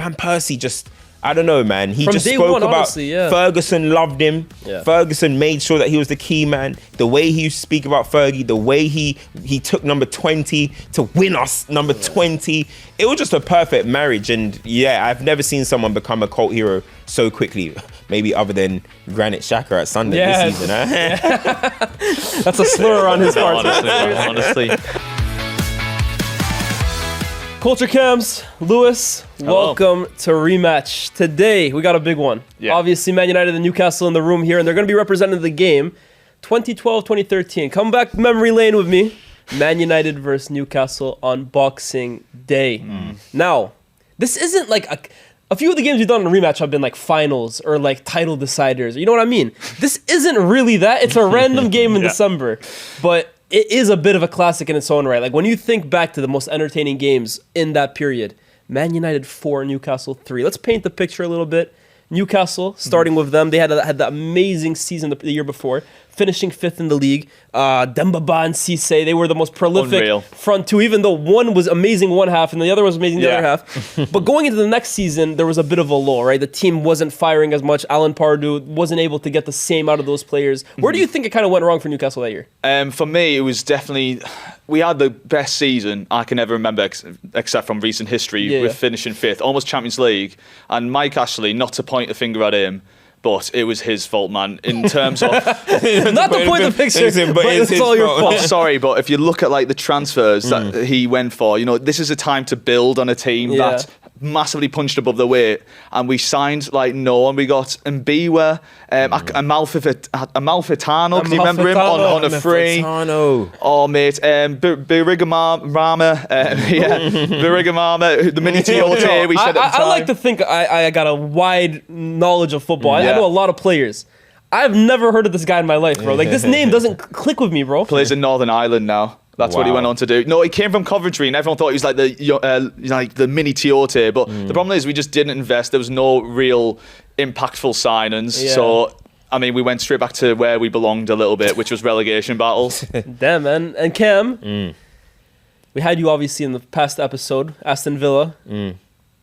Van Persie just, I don't know, man. He From just day spoke one, about honestly, yeah. Ferguson loved him. Yeah. Ferguson made sure that he was the key man. The way he used to speak about Fergie, the way he took number 20 to win us number 20. It was just a perfect marriage. And yeah, I've never seen someone become a cult hero so quickly. Maybe other than Granit Xhaka at Sunday this season. Huh? That's a slur on his part. Honestly. Culture Cams, Lewis, welcome to Rematch. Today, we got a big one. Yeah. Obviously, Man United and Newcastle in the room here, and they're going to be representing the game 2012-2013. Come back memory lane with me. Man United versus Newcastle on Boxing Day. Now, this isn't like a few of the games we've done in Rematch have been like finals or like title deciders. You know what I mean? This isn't really that. It's a random game in December. But it is a bit of a classic in its own right. Like when you think back to the most entertaining games in that period, Man United 4, Newcastle 3. Let's paint the picture a little bit. Newcastle, starting with them, they had the amazing season the year before, finishing 5th in the league. Dembaba and Cisse, they were the most prolific front two, even though one was amazing one half and the other was amazing the other half. But going into the next season, there was a bit of a lull, right? The team wasn't firing as much. Alan Pardew wasn't able to get the same out of those players. Where do you think it kind of went wrong for Newcastle that year? For me, it was definitely... We had the best season I can ever remember, except from recent history, with finishing 5th, almost Champions League. And Mike Ashley, not to point a finger at him, but it was his fault, man, in terms of... Not to point the picture, but it's all your fault. Sorry, but if you look at like the transfers that he went for, you know, this is a time to build on a team that massively punched above the weight, and we signed like no one. We got Mbiwa, Amalfitano, can you remember him, on a free? Oh, mate, Birigamama, Birigamama, the mini Tiote we said at the time. I like to think I got a wide knowledge of football. I know a lot of players. I've never heard of this guy in my life, bro. Like, this name doesn't click with me, bro. Plays in Northern Ireland now. That's what he went on to do. No, he came from Coventry, and everyone thought he was like the mini Tiote. But the problem is, we just didn't invest. There was no real impactful signings. Yeah. So, I mean, we went straight back to where we belonged a little bit, which was relegation battles. Damn, man. And Cam, we had you obviously in the past episode, Aston Villa.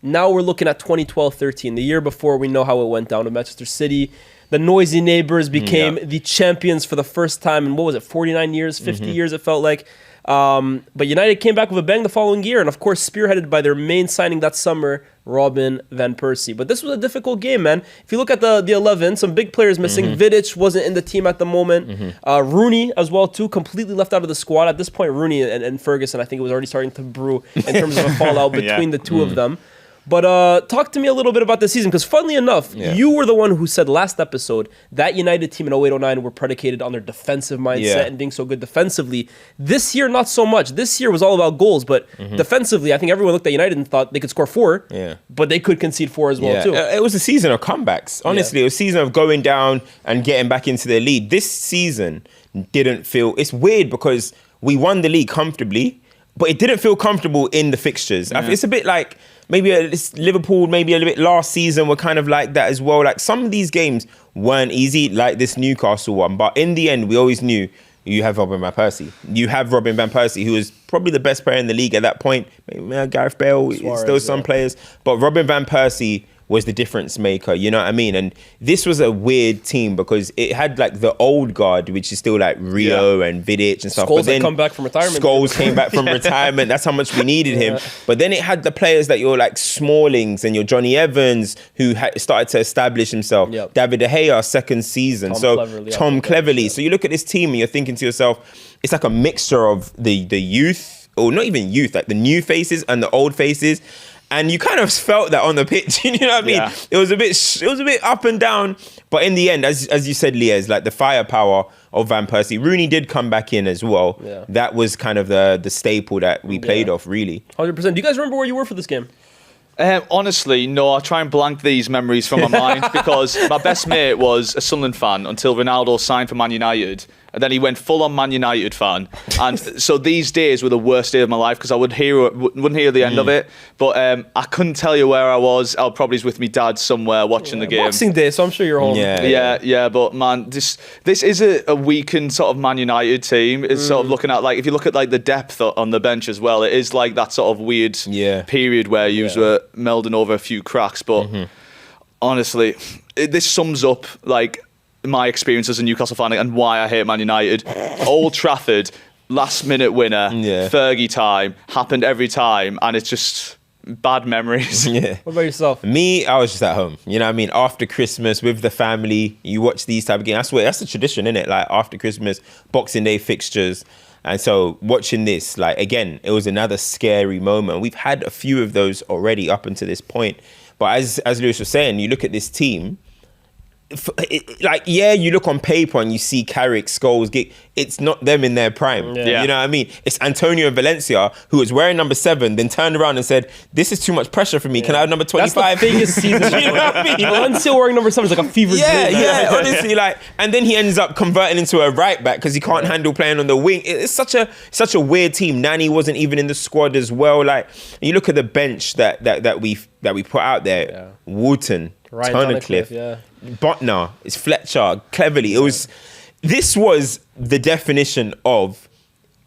Now we're looking at 2012-13, the year before. We know how it went down to Manchester City. The noisy neighbors became the champions for the first time in, 49 years, 50 years it felt like. But United came back with a bang the following year, and of course spearheaded by their main signing that summer, Robin van Persie. But this was a difficult game, man. If you look at the 11, some big players missing. Vidic wasn't in the team at the moment. Rooney as well too, completely left out of the squad. At this point, Rooney and Ferguson, I think it was already starting to brew in terms of a fallout between the two of them. But talk to me a little bit about this season, because funnily enough, you were the one who said last episode that United team in 08-09 were predicated on their defensive mindset and being so good defensively. This year, not so much. This year was all about goals, but defensively, I think everyone looked at United and thought they could score 4, but they could concede 4 as well too. It was a season of comebacks. Honestly, it was a season of going down and getting back into their lead. This season didn't feel... It's weird because we won the league comfortably, but it didn't feel comfortable in the fixtures. It's a bit like... Maybe Liverpool, maybe a little bit last season were kind of like that as well. Like some of these games weren't easy, like this Newcastle one. But in the end, we always knew you have Robin van Persie. You have Robin van Persie, who was probably the best player in the league at that point. Maybe Gareth Bale, Suarez, still some players. But Robin van Persie was the difference maker, you know what I mean? And this was a weird team because it had like the old guard, which is still like Rio and Vidic and stuff. Scholes had come back from retirement. Scholes came back from retirement. That's how much we needed him. But then it had the players that you're like Smallings and your Johnny Evans, who started to establish himself. David De Gea, second season. Tom Cleverley. So you look at this team and you're thinking to yourself, it's like a mixture of the youth, or not even youth, like the new faces and the old faces. And you kind of felt that on the pitch, you know what I mean? It was a bit up and down, but in the end, as you said, Lyes, like the firepower of Van Persie, Rooney did come back in as well. That was kind of the staple that we played off, really. 100%. Do you guys remember where you were for this game? Honestly, no. I try and blank these memories from my mind because my best mate was a Sunderland fan until Ronaldo signed for Man United. And then he went full on Man United fan. And so these days were the worst day of my life because I wouldn't hear the end of it. But I couldn't tell you where I was. I probably was with my dad somewhere watching the game. Boxing Day, so I'm sure you're home. Yeah. But man, this is a weakened sort of Man United team. It's sort of looking at, like, if you look at like the depth on the bench as well, it is like that sort of weird period where you were melding over a few cracks. But honestly, this sums up like my experience as a Newcastle fan and why I hate Man United. Old Trafford, last minute winner, Fergie time, happened every time, and it's just bad memories. What about yourself? Me, I was just at home. You know what I mean? After Christmas with the family, you watch these type of games. That's the tradition, isn't it? Like after Christmas, Boxing Day fixtures. And so watching this, like, again, it was another scary moment. We've had a few of those already up until this point. But as Lewis was saying, you look at this team, you look on paper and you see Carrick, Scholes, it's not them in their prime. You know what I mean? It's Antonio Valencia, who was wearing number 7, then turned around and said, this is too much pressure for me. Can I have number 25? That's the biggest season. You know what I mean? Valencia wearing number 7 is like a fever dream. Honestly, and then he ends up converting into a right back because he can't handle playing on the wing. It's such a weird team. Nani wasn't even in the squad as well. Like, you look at the bench that we put out there. Wooten, Tunnicliffe, Botner, it's Fletcher, Cleverly. This was the definition of,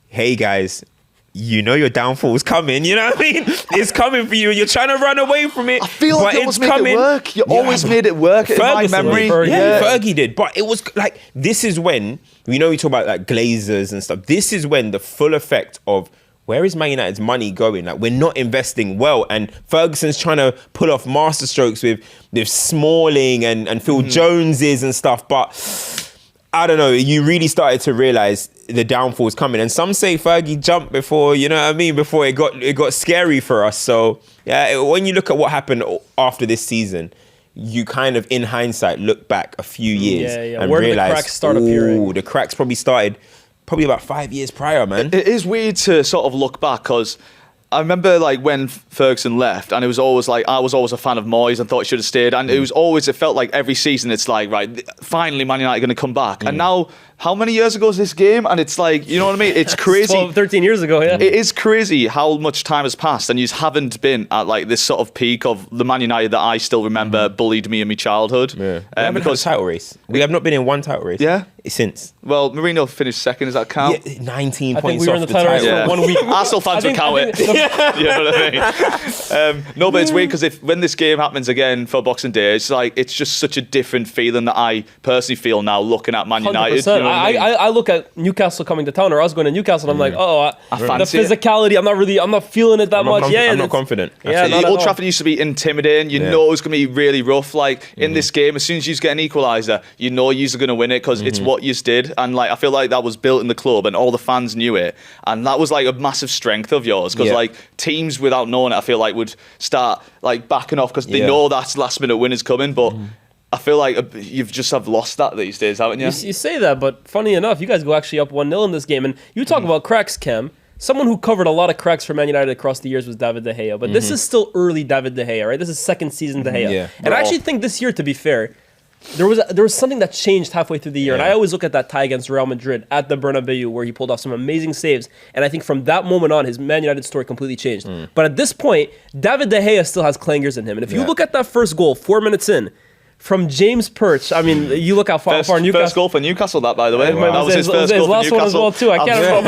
hey guys, you know your downfall's coming. You know what I mean? It's coming for you. You're trying to run away from it. I feel like you always made it work. You always made it work in my memory. Fergie did. But it was like, this is when, we talk about like Glazers and stuff. This is when the full effect of, where is Man United's money going? Like, we're not investing well. And Ferguson's trying to pull off masterstrokes with Smalling and Phil Joneses and stuff. But I don't know. You really started to realise the downfall was coming. And some say Fergie jumped before, you know what I mean? Before it got scary for us. So, yeah, when you look at what happened after this season, you kind of, in hindsight, look back a few years and where realise, did the cracks start appearing? The cracks probably started about 5 years prior, man. It is weird to sort of look back because I remember like when Ferguson left, and it was always like, I was always a fan of Moyes and thought he should have stayed. And it felt like every season it's like, right, finally Man United are going to come back. And now, how many years ago is this game? And it's like, you know what I mean? It's crazy. 12, 13 years ago, yeah. It is crazy how much time has passed, and you haven't been at like this sort of peak of the Man United that I still remember bullied me in my childhood. Yeah. We haven't had a title race. We have not been in one title race. Yeah. Since. Well, Marino finished second. Does that count? Yeah, 19 I points think we were off in the title race for 1 week. Arsenal fans would count it. You know what I mean? No, but it's weird because when this game happens again for Boxing Day, it's like, it's just such a different feeling that I personally feel now looking at Man United. You know I look at Newcastle coming to town, or I was going to Newcastle, and I'm like, the physicality, I'm not feeling it that much. I'm not confident. Old Trafford used to be intimidating. You know it's going to be really rough. Like in this game, as soon as you get an equaliser, you know you're going to win it because it's what you did. And like, I feel like that was built in the club, and all the fans knew it, and that was like a massive strength of yours. Because like teams without knowing it, I feel like would start like backing off because they know that's last minute winners coming, but. I feel like you've just lost that these days, haven't you? You say that, but funny enough, you guys go actually up 1-0 in this game. And you talk about cracks, Cam. Someone who covered a lot of cracks for Man United across the years was David De Gea. But this is still early David De Gea, right? This is second season De Gea. Yeah. And I actually think this year, to be fair, there was something that changed halfway through the year. And I always look at that tie against Real Madrid at the Bernabeu where he pulled off some amazing saves. And I think from that moment on, his Man United story completely changed. But at this point, David De Gea still has clangers in him. And if you look at that first goal, 4 minutes in, from James Perch, I mean, you look how far Newcastle. First goal for Newcastle, that, by the way. That was his first goal for last Newcastle. one as well, too. I can't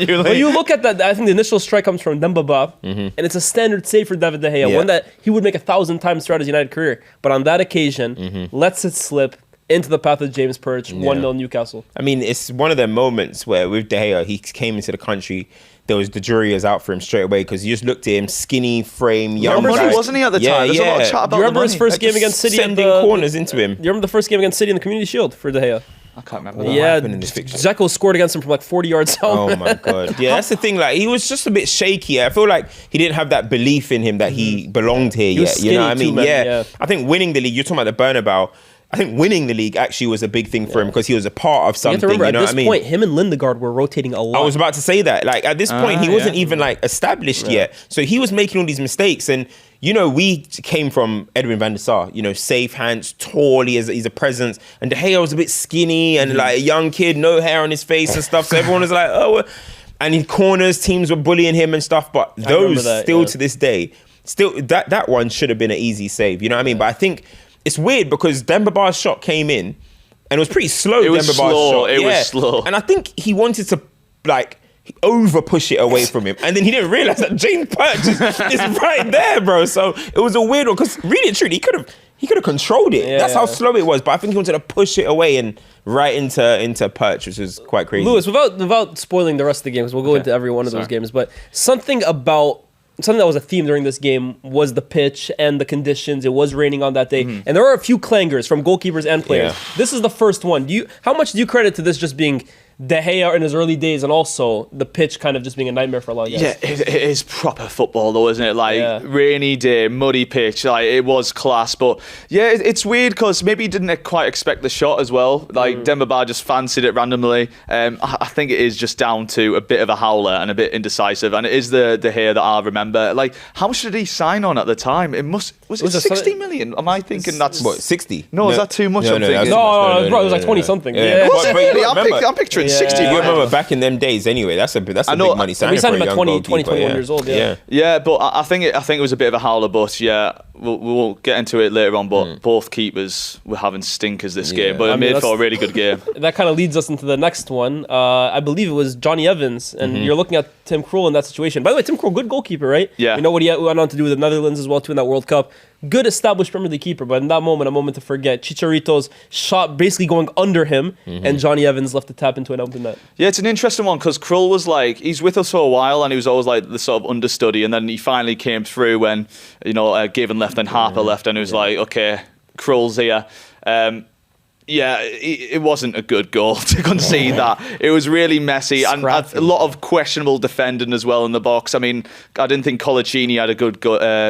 remember. But you look at that, I think the initial strike comes from Dembaba, and it's a standard save for David De Gea, one that he would make 1,000 times throughout his United career. But on that occasion, lets it slip into the path of James Perch, 1-0 Newcastle. I mean, it's one of the moments where with De Gea, he came into the country, there was the jury is out for him straight away because you just looked at him, skinny frame, young guy. Wasn't he at the time? There's a lot of chat about Do you remember his first game against City? Sending corners into him. Do you remember the first game against City in the Community Shield for De Gea? I can't remember. Yeah, Dzeko scored against him from like 40 yards out. Oh my God. Yeah, that's the thing. Like, he was just a bit shaky. I feel like he didn't have that belief in him that he belonged here yet. You know what I mean? I think winning the league, you're talking about the Bernabeu. I think winning the league actually was a big thing for him because he was a part of something. You have to remember, you know at this point, him and Lindegaard were rotating a lot. I was about to say that. Like, at this point, he wasn't even like established yet. So he was making all these mistakes. And we came from Edwin van der Sar, safe hands, tall, he's a presence. And De Gea was a bit skinny and like a young kid, no hair on his face and stuff. So everyone was like, oh. And in corners, teams were bullying him and stuff. But those to this day, still that one should have been an easy save. You know what I mean? But I think it's weird because Demba Ba's shot came in and it was pretty slow. It was slow. It was slow. And I think he wanted to over push it away from him, and then he didn't realize that James Perch is right there, bro. So it was a weird one because really and truly he could have controlled it. That's how slow it was. But I think he wanted to push it away and right into Perch, which was quite crazy. Lewis, without spoiling the rest of the games, we'll go into every one of those games. But something that was a theme during this game was the pitch and the conditions. It was raining on that day, and there are a few clangers from goalkeepers and players. Yeah. This is the first one. How much do you credit to this just being De Gea in his early days, and also the pitch kind of just being a nightmare for a lot of guys? Yeah, it is proper football though, isn't it? Rainy day, muddy pitch, it was class. But yeah, it's weird because maybe he didn't quite expect the shot as well. Demba Ba just fancied it randomly. I think it is just down to a bit of a howler and a bit indecisive, and it is the De Gea that I remember. How much did he sign on at the time? Was it 60 million? Am I thinking that's... What, 60? No, is that too much? No, it was like 20 something. Yeah. I'm picturing 60. You remember back in them days anyway, that's a big money signing. We signed him at 20, 21 years old. Yeah, but I think it was a bit of a howler, but yeah, we'll get into it later on, but both keepers were having stinkers this game, but it made for a really good game. That kind of leads us into the next one. I believe it was Johnny Evans, and you're looking at Tim Krul in that situation. By the way, Tim Krul, good goalkeeper, right? Yeah. You know what he went on to do with the Netherlands as well, too, in that World Cup. Good established Premier League keeper, but in that moment, a moment to forget. Chicharito's shot basically going under him, and Johnny Evans left to tap into an open net. Yeah, it's an interesting one because Krul was he's with us for a while, and he was always the sort of understudy, and then he finally came through when, Gavin left and Harper left, and it was okay, Krul's here. It wasn't a good goal to concede that. It was really messy and a lot of questionable defending as well in the box. I mean, I didn't think Colaccini had a good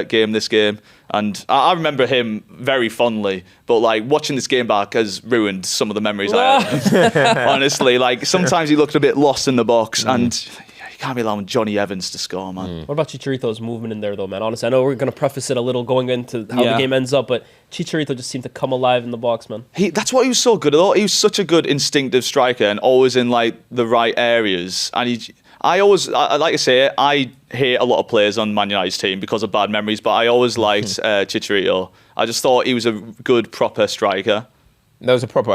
game this game. And I remember him very fondly, but watching this game back has ruined some of the memories I had. Honestly, sometimes he looked a bit lost in the box, and you can't be allowing Johnny Evans to score, man. What about Chicharito's movement in there, though, man? Honestly, I know we're going to preface it a little going into how the game ends up, but Chicharito just seemed to come alive in the box, man. That's what he was so good at. He was such a good instinctive striker and always in the right areas. And I like to say, I hate a lot of players on Man United's team because of bad memories, but I always liked Chicharito. I just thought he was a good, proper striker. That was a proper,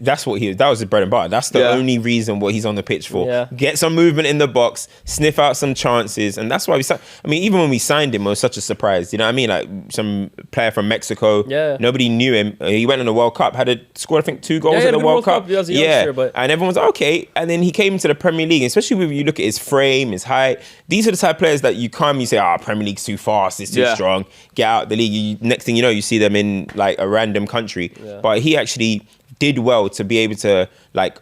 that was his bread and butter. That's the only reason what he's on the pitch for. Yeah. Get some movement in the box, sniff out some chances, and that's why even when we signed him, it was such a surprise. You know what I mean? Some player from Mexico, nobody knew him. He went on the World Cup, scored I think 2 goals in the World Cup. And everyone was like, okay. And then he came into the Premier League, especially when you look at his frame, his height. These are the type of players that you say, Premier League's too fast, it's too strong. Get out the league. Next thing you know, you see them in a random country. Yeah. But he actually did well to be able to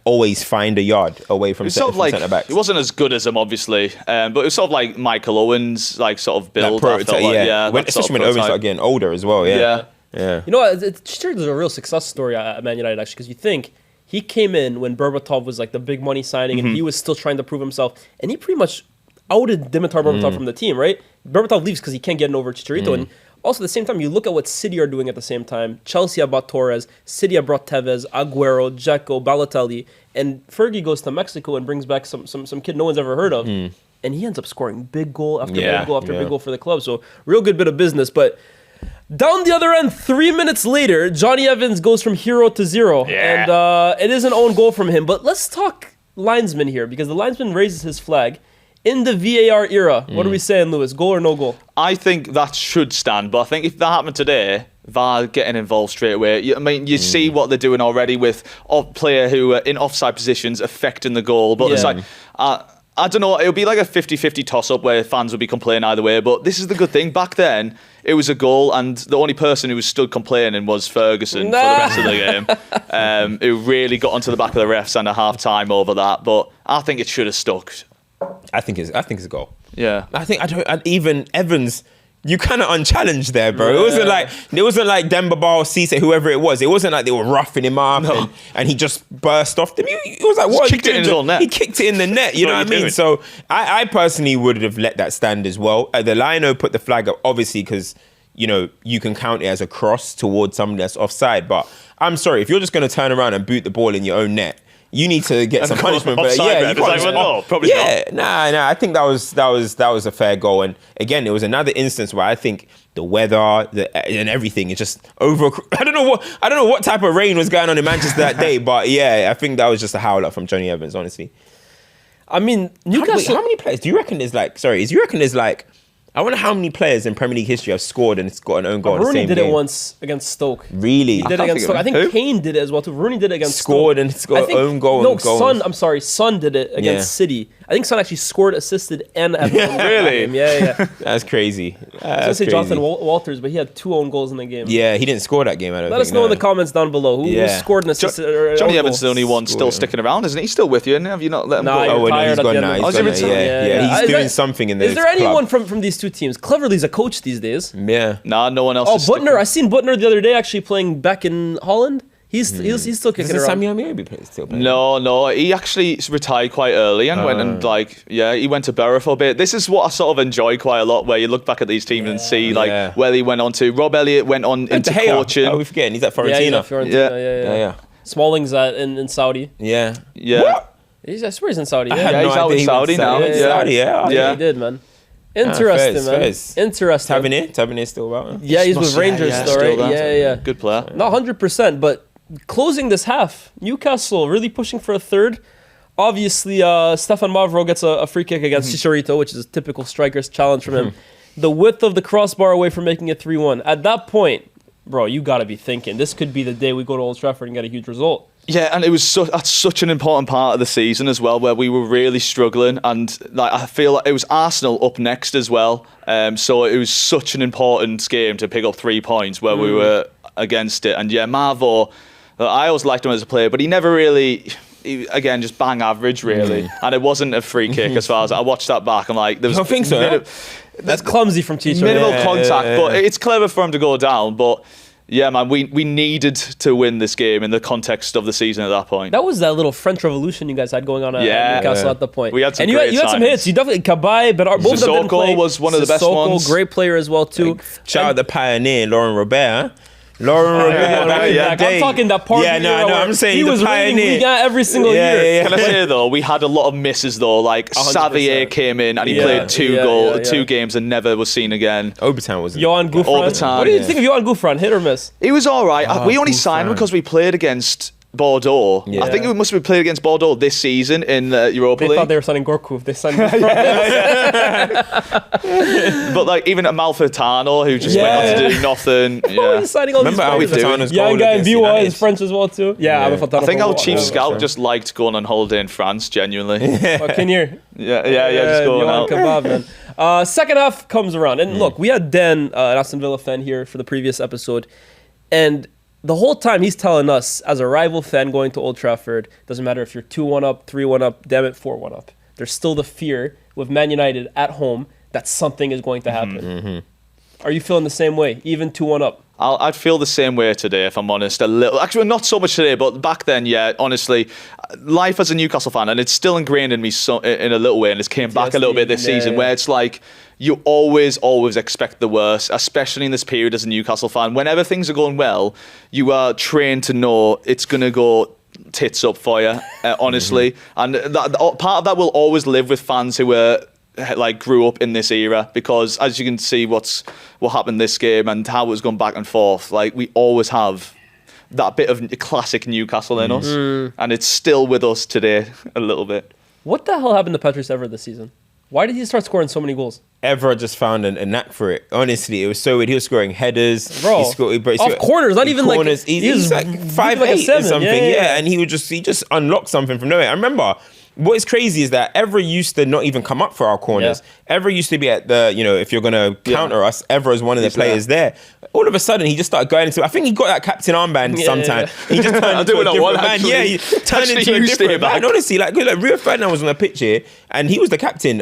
always find a yard away from centre backs. He wasn't as good as him, obviously, but it was sort of like Michael Owen's sort of build. Especially when Owen started getting older as well. Yeah. You know what? Chicharito's a real success story at Man United, actually, because you think he came in when Berbatov was the big money signing, and he was still trying to prove himself, and he pretty much outed Dimitar Berbatov from the team, right? Berbatov leaves because he can't get over Chicharito, and also, at the same time, you look at what City are doing at the same time. Chelsea have bought Torres, City have brought Tevez, Aguero, Dzeko, Balotelli, and Fergie goes to Mexico and brings back some kid no one's ever heard of. And he ends up scoring big goal after big goal after big goal for the club. So, real good bit of business. But down the other end, 3 minutes later, Johnny Evans goes from hero to zero. Yeah. And it is an own goal from him. But let's talk linesman here, because the linesman raises his flag. In the VAR era, what are we saying, Lewis? Goal or no goal? I think that should stand, but I think if that happened today, VAR getting involved straight away. You see what they're doing already with a player who are in offside positions affecting the goal. But it's I don't know, it'll be like a 50-50 toss-up where fans will be complaining either way. But this is the good thing. Back then, it was a goal, and the only person who was stood complaining was Ferguson for the rest of the game. Who really got onto the back of the refs and a half-time over that. But I think it should have stuck. I think it's a goal. Yeah. Even Evans you kind of unchallenged there, bro. It wasn't like Demba Ba or Cisse, whoever it was. It wasn't like they were roughing him up and he just burst off them. It was like, what? He kicked it in his own net. He kicked it in the net. You know what I mean? So I personally would have let that stand as well. The lino put the flag up, obviously, because you can count it as a cross towards somebody that's offside. But I'm sorry, if you're just going to turn around and boot the ball in your own net, you need to get some punishment. But yeah, probably not. Nah. I think that was a fair goal. And again, it was another instance where I think the weather and everything is just over. I don't know what type of rain was going on in Manchester that day, but yeah, I think that was just a howler from Johnny Evans, honestly. I mean, Newcastle. How many players do you reckon there's like? I wonder how many players in Premier League history have scored and got an own goal in the same game. Rooney did it once against Stoke. Really? He did it against Stoke. I think Kane did it as well too. Rooney did it against Scored Stoke. and scored own goal. No, Son did it against City. I think Son actually scored, assisted, and had an own goal. Really? Yeah. That's crazy. I was going to say Jonathan Walters, but he had 2 own goals in the game. Yeah, he didn't score that game. Let us know in the comments down below who scored an assist. Johnny Evans is the only one still sticking around, isn't he? He's still with you, and have you not let him go? He's gone now. He's doing something in the club. Is there anyone from these two teams? Cleverly's a coach these days. Yeah. Nah, no one else. Butner. I seen Butner the other day actually playing back in Holland. He's still kicking around. Samuel Miyagi still playing? No. He actually retired quite early and went and he went to Borough for a bit. This is what I sort of enjoy quite a lot, where you look back at these teams and see where he went on to. Rob Elliott went on into coaching. Oh, we forgetting he's at Fiorentina. Yeah. Smalling's in Saudi. Yeah. What? I swear he's in Saudi. He's out in Saudi now. Yeah, he did, man. Interesting, man. Interesting. Tavernier still about. Yeah, he's with Rangers still, right? Yeah. Good player. Not 100%, but closing this half, Newcastle really pushing for a third. Obviously, Stefan Mavro gets a free kick against Chicharito, which is a typical striker's challenge from him. The width of the crossbar away from making it 3-1. At that point, bro, you got to be thinking, this could be the day we go to Old Trafford and get a huge result. Yeah, and it was that's such an important part of the season as well, where we were really struggling, and I feel like it was Arsenal up next as well. So it was such an important game to pick up 3 points where we were against it. And yeah, Marvo, I always liked him as a player, but he never really. Again, just bang average, really. And it wasn't a free kick as far as I watched that back. I'm like, there was. I think so. That's clumsy from Chicho. Minimal contact, but it's clever for him to go down. But yeah, man, we needed to win this game in the context of the season at that point. That was that little French Revolution you guys had going on at Newcastle at the point. We had some you had some hits. You definitely Cabaye, but both of them been playing. Was one of the best ones. Great player as well too. Shout out the pioneer, Laurent Robert. I'm talking that part. Yeah, no, I'm saying he was pioneer. We got every single year. Can I say though, we had a lot of misses though. Like 100%. Xavier came in and he played two games and never was seen again. Obertan was Johan Gouffran. What do you think of Johan Gouffran? Hit or miss? He was all right. We only signed him because we played against Bordeaux. Yeah. I think it must have played against Bordeaux this season in the Europa League. They thought they were signing Gorkov. They signed But like even Amalfitano, who just went on to do nothing. Remember Amalfitano's goal? Young guy in Biwa is French as well too. I think our chief scout just liked going on holiday in France, genuinely. Fucking year. Just going out. Kebab, man. Second half comes around. And look, we had Dan, an Aston Villa fan here for the previous episode. And the whole time he's telling us, as a rival fan going to Old Trafford, doesn't matter if you're 2-1 up, 3-1 up, damn it, 4-1 up. There's still the fear with Man United at home that something is going to happen. Are you feeling the same way, even 2-1 up? I'd feel the same way today, if I'm honest. A little, actually, not so much today, but back then, yeah. Honestly, life as a Newcastle fan, and it's still ingrained in me in a little way, and it's came back a little bit this season, where it's like you always expect the worst, especially in this period as a Newcastle fan. Whenever things are going well, you are trained to know it's going to go tits up for you, honestly. And part of that will always live with fans who were grew up in this era, because as you can see what happened this game and how it was going back and forth, we always have that bit of classic Newcastle in us, and it's still with us today a little bit. What the hell happened to Patrice Evra this season? Why did he start scoring so many goals? Evra just found a knack for it. Honestly, it was so weird. He was scoring headers. Bro, off corners, not even corners. He's like 5'8" or something. Yeah, and he just unlocked something from nowhere. I remember, what is crazy is that Evra used to not even come up for our corners. Evra used to be at the, if you're going to counter us, Evra is one of the players there. All of a sudden, he just started going into, I think he got that captain armband sometime. He just turned into a different man. Yeah, he turned into a different man. Honestly, Rio Ferdinand was on the pitch here, and he was the captain,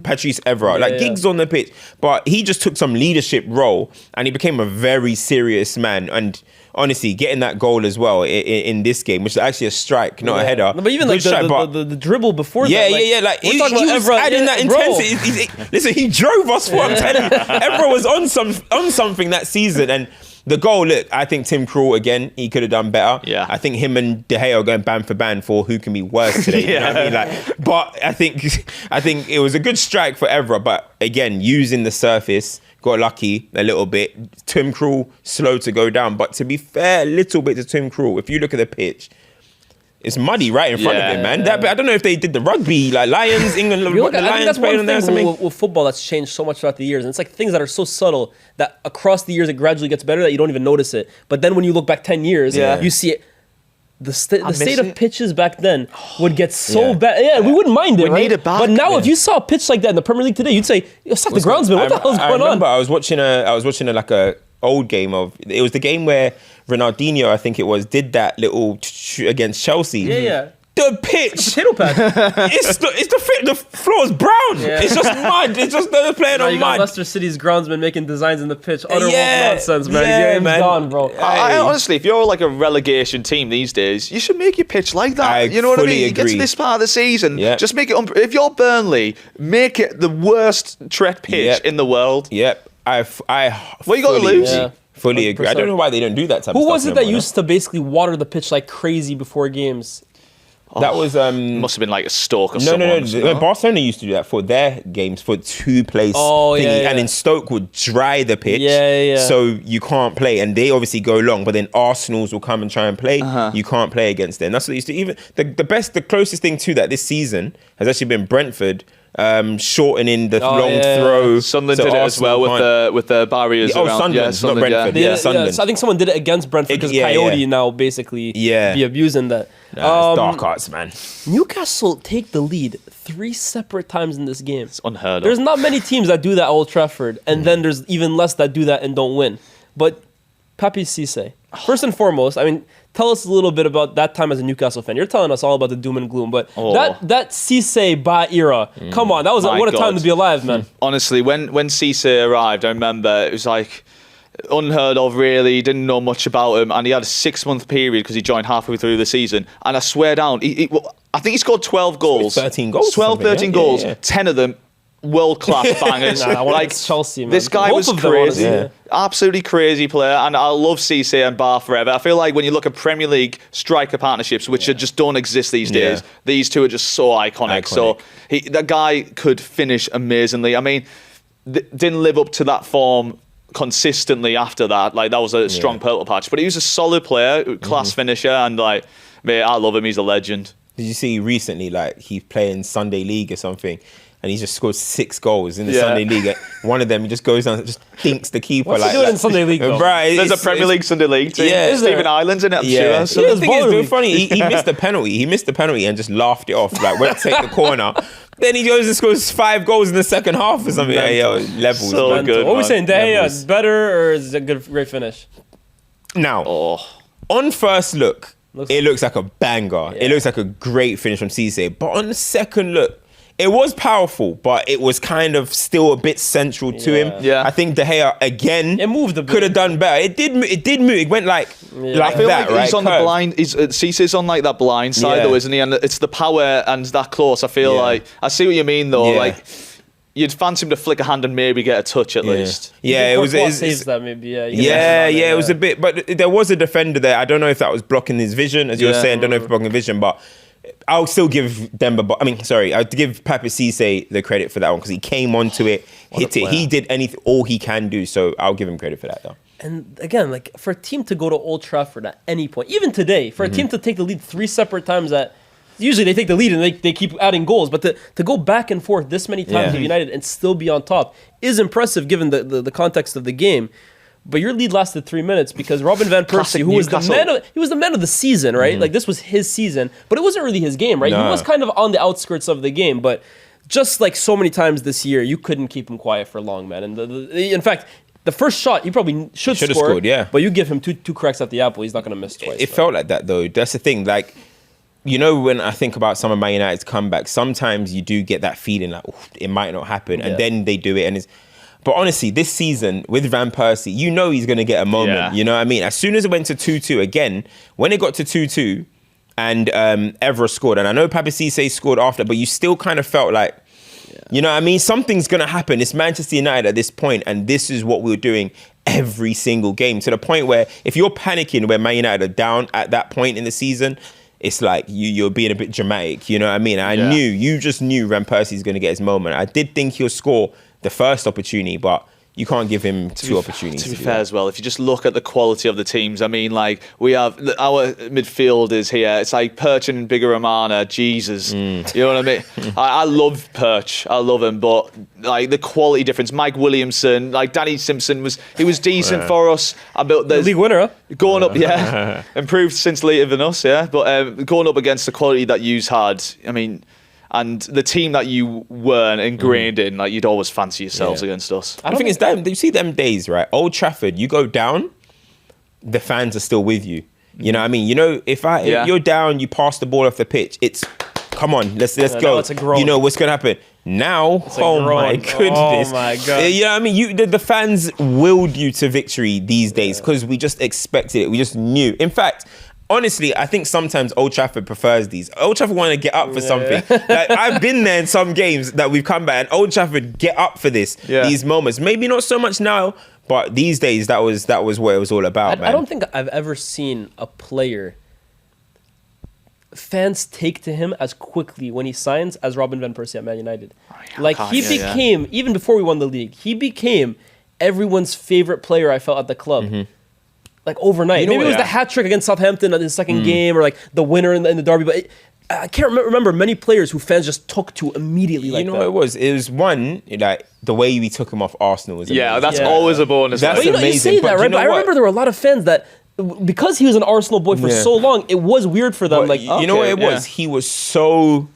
Patrice Evra. Giggs on the pitch, but he just took some leadership role, and he became a very serious man. And honestly, getting that goal as well in this game, which is actually a strike, not a header. No, but even like the dribble before that. Like he was adding that intensity. Listen, he drove us for. I'm telling you, Evra was on something that season, and the goal. Look, I think Tim Krul again. He could have done better. Yeah, I think him and De Gea are going band for band for who can be worse today. You know what I mean? But I think it was a good strike for Evra. But again, using the surface. Got lucky a little bit. Tim Krul slow to go down. But to be fair, a little bit to Tim Krul. If you look at the pitch, it's muddy right in front of him, man. I don't know if they did the rugby, like Lions, England, the Lions playing on there or something. With football, that's changed so much throughout the years. And it's like things that are so subtle that across the years it gradually gets better that you don't even notice it. But then when you look back 10 years, you see it. The state of pitches back then would get so bad. Yeah, we wouldn't mind it, right? Need it back. But now, if you saw a pitch like that in the Premier League today, you'd say, "Suck the groundsman. What the hell's going on?" I was watching a old game of. It was the game where Ronaldinho, I think it was, did that little against Chelsea. Yeah. The pitch, potato pad. the floor's brown. Yeah. It's just mud. It's just they're playing on you mud. Got Leicester City's groundsman making designs in the pitch. Utter nonsense, man. Yeah, man. Gone, bro. I honestly, if you're like a relegation team these days, you should make your pitch like that. You know what I mean? You get to this part of the season, just make it. If you're Burnley, make it the worst Tret pitch in the world. Yep. What you got to lose? Yeah. Fully agree. I don't know why they don't do that type of stuff. Who was it that used to basically water the pitch like crazy before games? That was must have been like a Stoke or someone. No. Barcelona used to do that for their games for 2-place thingy, and then Stoke would dry the pitch, so you can't play, and they obviously go long. But then Arsenal's will come and try and play. You can't play against them. That's what they used to. Even the closest thing to that this season has actually been Brentford. Shortening the long throw. Sunderland did it as well with the barriers around. Sunderland, not Brentford. Sunderland. So I think someone did it against Brentford because Coyote now basically be abusing that. It's dark arts, man. Newcastle take the lead 3 separate times in this game. It's unheard of. There's not many teams that do that at Old Trafford, and then there's even less that do that and don't win. But Papi Cisse, first and foremost, I mean, tell us a little bit about that time as a Newcastle fan. You're telling us all about the doom and gloom, but that Cisse era, come on, that was what a time to be alive, man. Honestly, when Cisse arrived, I remember it was like unheard of, really. Didn't know much about him, and he had a 6-month period because he joined halfway through the season. And I swear down, I think he scored 12 goals. 13 goals. 13 goals. 10 of them world-class bangers. Like Chelsea, man. This guy was crazy. Absolutely crazy player, and I love Cisse and Bar forever. I feel like when you look at Premier League striker partnerships, which just don't exist these days, these two are just so iconic. So that guy could finish amazingly. I mean, didn't live up to that form consistently after that. Like, that was a strong purple patch, but he was a solid player, class finisher, and like, mate, I love him. He's a legend. Did you see recently, like, he's playing Sunday League or something, and he just scored 6 goals in the Sunday League. One of them, he just goes down and just dinks the keeper. What's he doing in Sunday League, though? Right, there's a Premier League Sunday League team. Yeah, Stephen Ireland's in it, I'm sure. So the thing is, funny, he missed the penalty. He missed the penalty and just laughed it off. Like, went to take the corner. Then he goes and scores 5 goals in the second half or something. Levels. So good, what are we saying? De Gea is better, or is it a great finish? Now, on first look, it looks like a banger. It looks like a great finish from Cisse. But on the second look, it was powerful, but it was kind of still a bit central to him. Yeah. I think De Gea, again, it moved a bit. Could have done better. It did move. It went like I feel that, like he's on the blind. Cisse's on like that blind side though, isn't he? And it's the power and that close. I feel like I see what you mean though. Like, you'd fancy him to flick a hand and maybe get a touch at least. Yeah, it was. Saves that maybe. It was a bit. But there was a defender there. I don't know if that was blocking his vision, as you were saying. I don't know if blocking his vision, but I'll still give I'd give Papi Cisse the credit for that one because he came onto it, hit it. He did all he can do, so I'll give him credit for that though. And again, like, for a team to go to Old Trafford at any point, even today, for a team to take the lead 3 separate times usually they take the lead and they keep adding goals, but to go back and forth this many times with United and still be on top is impressive given the context of the game. But your lead lasted 3 minutes because Robin van Persie, who was the man of the season, right? Like, this was his season, but it wasn't really his game, right? No. He was kind of on the outskirts of the game, but just like so many times this year, you couldn't keep him quiet for long, man. And in fact, the first shot, he probably should have scored, but you give him two cracks at the apple, he's not going to miss twice. It felt like that, though. That's the thing. Like, you know, when I think about some of Man United's comebacks, sometimes you do get that feeling like it might not happen, and then they do it, and it's. But honestly, this season with Van Persie, you know he's going to get a moment. Yeah. You know what I mean? As soon as it went to 2-2 again, when it got to 2-2 and Evra scored, and I know Cisse scored after, but you still kind of felt like, you know what I mean? Something's going to happen. It's Manchester United at this point, and this is what we're doing every single game, to the point where if you're panicking when Man United are down at that point in the season, it's like you're being a bit dramatic. You know what I mean? You just knew Van Persie's going to get his moment. I did think he'll score the first opportunity, but you can't give him two opportunities. To be fair as well, if you just look at the quality of the teams, I mean, like, we have our midfielders here. It's like Perch and Bigger Jesus. You know what I mean? I love Perch. I love him, but like the quality difference. Mike Williamson, like Danny Simpson was decent for us. The league winner, huh? Going up, improved since later than us, but going up against the quality that you've had, I mean. And the team that you weren't ingrained in, like, you'd always fancy yourselves against us. I think it's them. You see them days, right? Old Trafford, you go down, the fans are still with you. You know what I mean? You know, if you're down, you pass the ball off the pitch. It's come on, let's go. It's a groan. You know what's gonna happen now? My goodness! Oh my god! You know what I mean? The fans willed you to victory these days because we just expected it. We just knew. In fact. Honestly, I think sometimes Old Trafford prefers these. Old Trafford want to get up for something. Like, I've been there in some games that we've come back, and Old Trafford get up for these moments. Maybe not so much now, but these days that was what it was all about. I don't think I've ever seen a player fans take to him as quickly when he signs as Robin van Persie at Man United. He became, even before we won the league, he became everyone's favorite player, I felt, at the club. Like overnight. Maybe it was the hat trick against Southampton in the second game, or like the winner in the derby. But I can't remember many players who fans just took to immediately. You know what it was? It was one, like the way we took him off Arsenal was amazing. Yeah, that's always a bonus. That's amazing. You say that, right? But I remember there were a lot of fans that, because he was an Arsenal boy for so long, it was weird for them. But you know what it was? He was so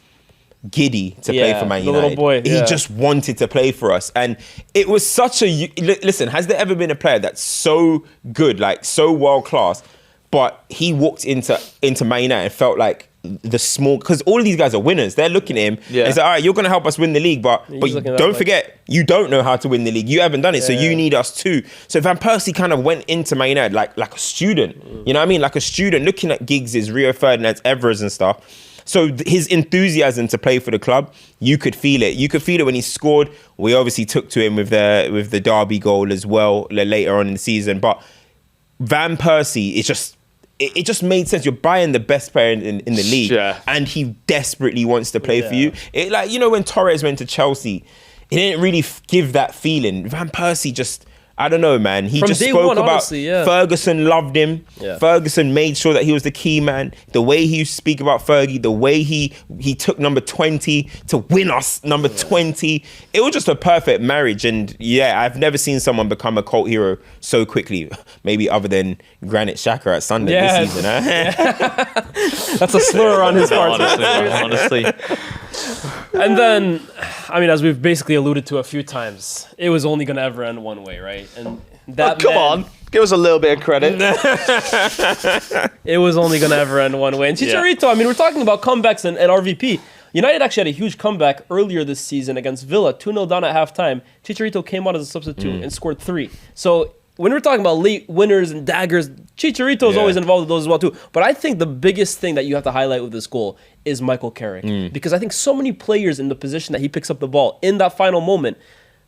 giddy to play for Man United. The little boy. He just wanted to play for us. And it was such a... Listen, has there ever been a player that's so good, like so world-class, but he walked into Man United and felt like the small... Because all of these guys are winners. They're looking at him and say, all right, you're going to help us win the league, but don't forget, you don't know how to win the league. You haven't done it, so you need us too. So Van Persie kind of went into Man United like a student. You know what I mean? Like a student looking at Giggs', Rio Ferdinand's, Evra's and stuff. So his enthusiasm to play for the club, you could feel it. You could feel it when he scored. We obviously took to him with the derby goal as well later on in the season. But Van Persie, it just made sense. You're buying the best player in the league, and he desperately wants to play for you. It, like, you know, when Torres went to Chelsea, it didn't really give that feeling. Van Persie just... I don't know, man. He just spoke about Ferguson loved him. Ferguson made sure that he was the key man. The way he used to speak about Fergie, the way he took number 20 to win us number 20. It was just a perfect marriage. And I've never seen someone become a cult hero so quickly. Maybe other than Granit Xhaka at Sunday this season. That's a slur on his part. Honestly. And then, I mean, as we've basically alluded to a few times, it was only going to ever end one way, right? And that come on, give us a little bit of credit. It was only going to ever end one way. And Chicharito, I mean, we're talking about comebacks and RVP. United actually had a huge comeback earlier this season against Villa, 2-0 down at halftime. Chicharito came out as a substitute and scored 3. So when we're talking about late winners and daggers, Chicharito is always involved with those as well too. But I think the biggest thing that you have to highlight with this goal is Michael Carrick. Because I think so many players in the position that he picks up the ball in that final moment,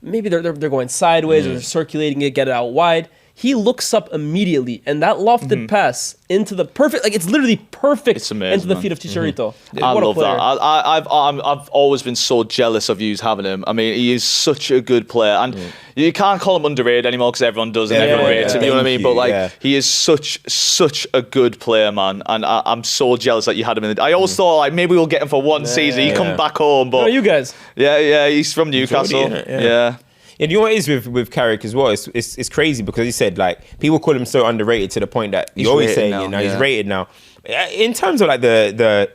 maybe they're going sideways or they're circulating it, get it out wide. He looks up immediately, and that lofted pass into the perfect, like it's literally perfect into the feet of Chicharito. I love that. I've always been so jealous of you having him. I mean, he is such a good player, and you can't call him underrated anymore because everyone does and everyone rates him. You know what I mean? But like, he is such a good player, man, and I'm so jealous that you had him in. I always thought like maybe we'll get him for one season. He come back home, but you guys. Yeah, he's from Newcastle. Yeah. Yeah, you know what it is with Carrick as well? It's crazy because he said, like, people call him so underrated to the point that you always say, you know, he's rated now. In terms of like the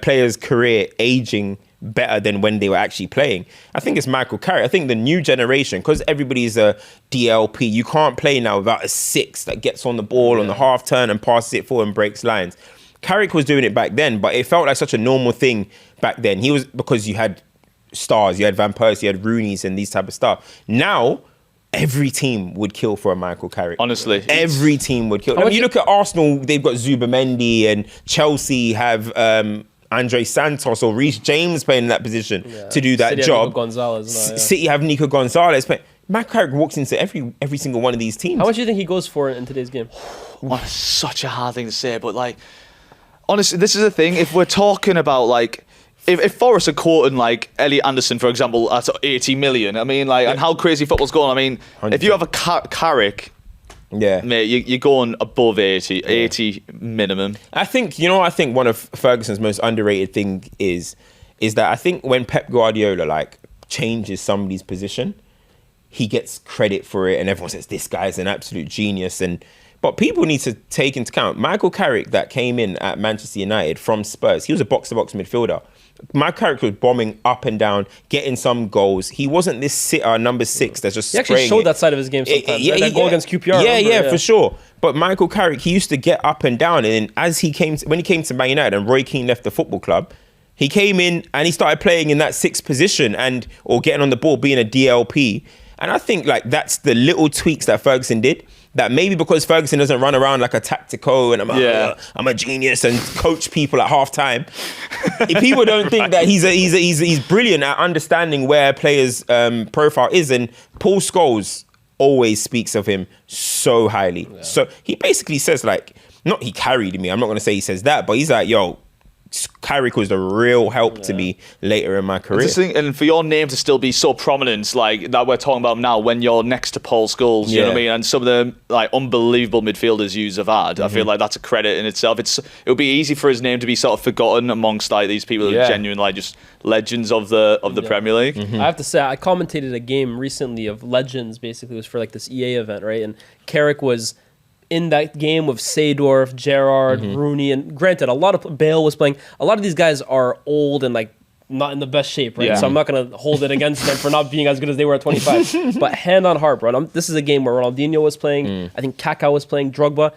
player's career aging better than when they were actually playing, I think it's Michael Carrick. I think the new generation, because everybody's a DLP, you can't play now without a 6 that gets on the ball on the half turn and passes it forward and breaks lines. Carrick was doing it back then, but it felt like such a normal thing back then. Because you had stars, you had Van Persie, you had Rooney's and these type of stuff. Now, every team would kill for a Michael Carrick. Honestly. Every team would kill. I mean, you look at Arsenal, they've got Zubamendi, and Chelsea have Andre Santos or Reece James playing in that position to do that City job. Have Nico Gonzalez, City have Nico Gonzalez. But Michael Carrick walks into every single one of these teams. How much do you think he goes for in today's game? Well, it's such a hard thing to say, but like, honestly, this is the thing. If we're talking about like, if Forest are quoting like Elliot Anderson, for example, at 80 million, I mean, like, and how crazy football's going. I mean, 100%. If you have a Carrick, mate, you're going above 80 minimum. I think one of Ferguson's most underrated thing is that I think when Pep Guardiola like changes somebody's position, he gets credit for it, and everyone says this guy's an absolute genius. But people need to take into account Michael Carrick that came in at Manchester United from Spurs. He was a box-to-box midfielder. Michael Carrick was bombing up and down, getting some goals. He wasn't this sitter number 6 that's just He actually showed that side of his game sometimes. That goal against QPR. For sure. But Michael Carrick, he used to get up and down, and when he came to Man United and Roy Keane left the football club, he came in and he started playing in that 6th position or getting on the ball, being a DLP. And I think like that's the little tweaks that Ferguson did. That maybe because Ferguson doesn't run around like a tactico and I'm a genius and coach people at halftime. If people don't think that he's brilliant at understanding where players' profile is, and Paul Scholes always speaks of him so highly. Yeah. So he basically says like, not he carried me. I'm not going to say he says that, but he's like, yo, Carrick was the real help to me later in my career. And for your name to still be so prominent, like that we're talking about now, when you're next to Paul Scholes, you know what I mean, and some of the like unbelievable midfielders you have had, I feel like that's a credit in itself. It would be easy for his name to be sort of forgotten amongst like these people who are genuine like just legends of the Premier League. I have to say, I commentated a game recently of legends. Basically, it was for like this EA event, right? And Carrick was in that game with Seedorf, Gerrard, Rooney, and granted, a lot of Bale was playing. A lot of these guys are old and like not in the best shape, right? So I'm not gonna hold it against them for not being as good as they were at 25. But hand on heart, bro, this is a game where Ronaldinho was playing. I think Kaká was playing, Drogba.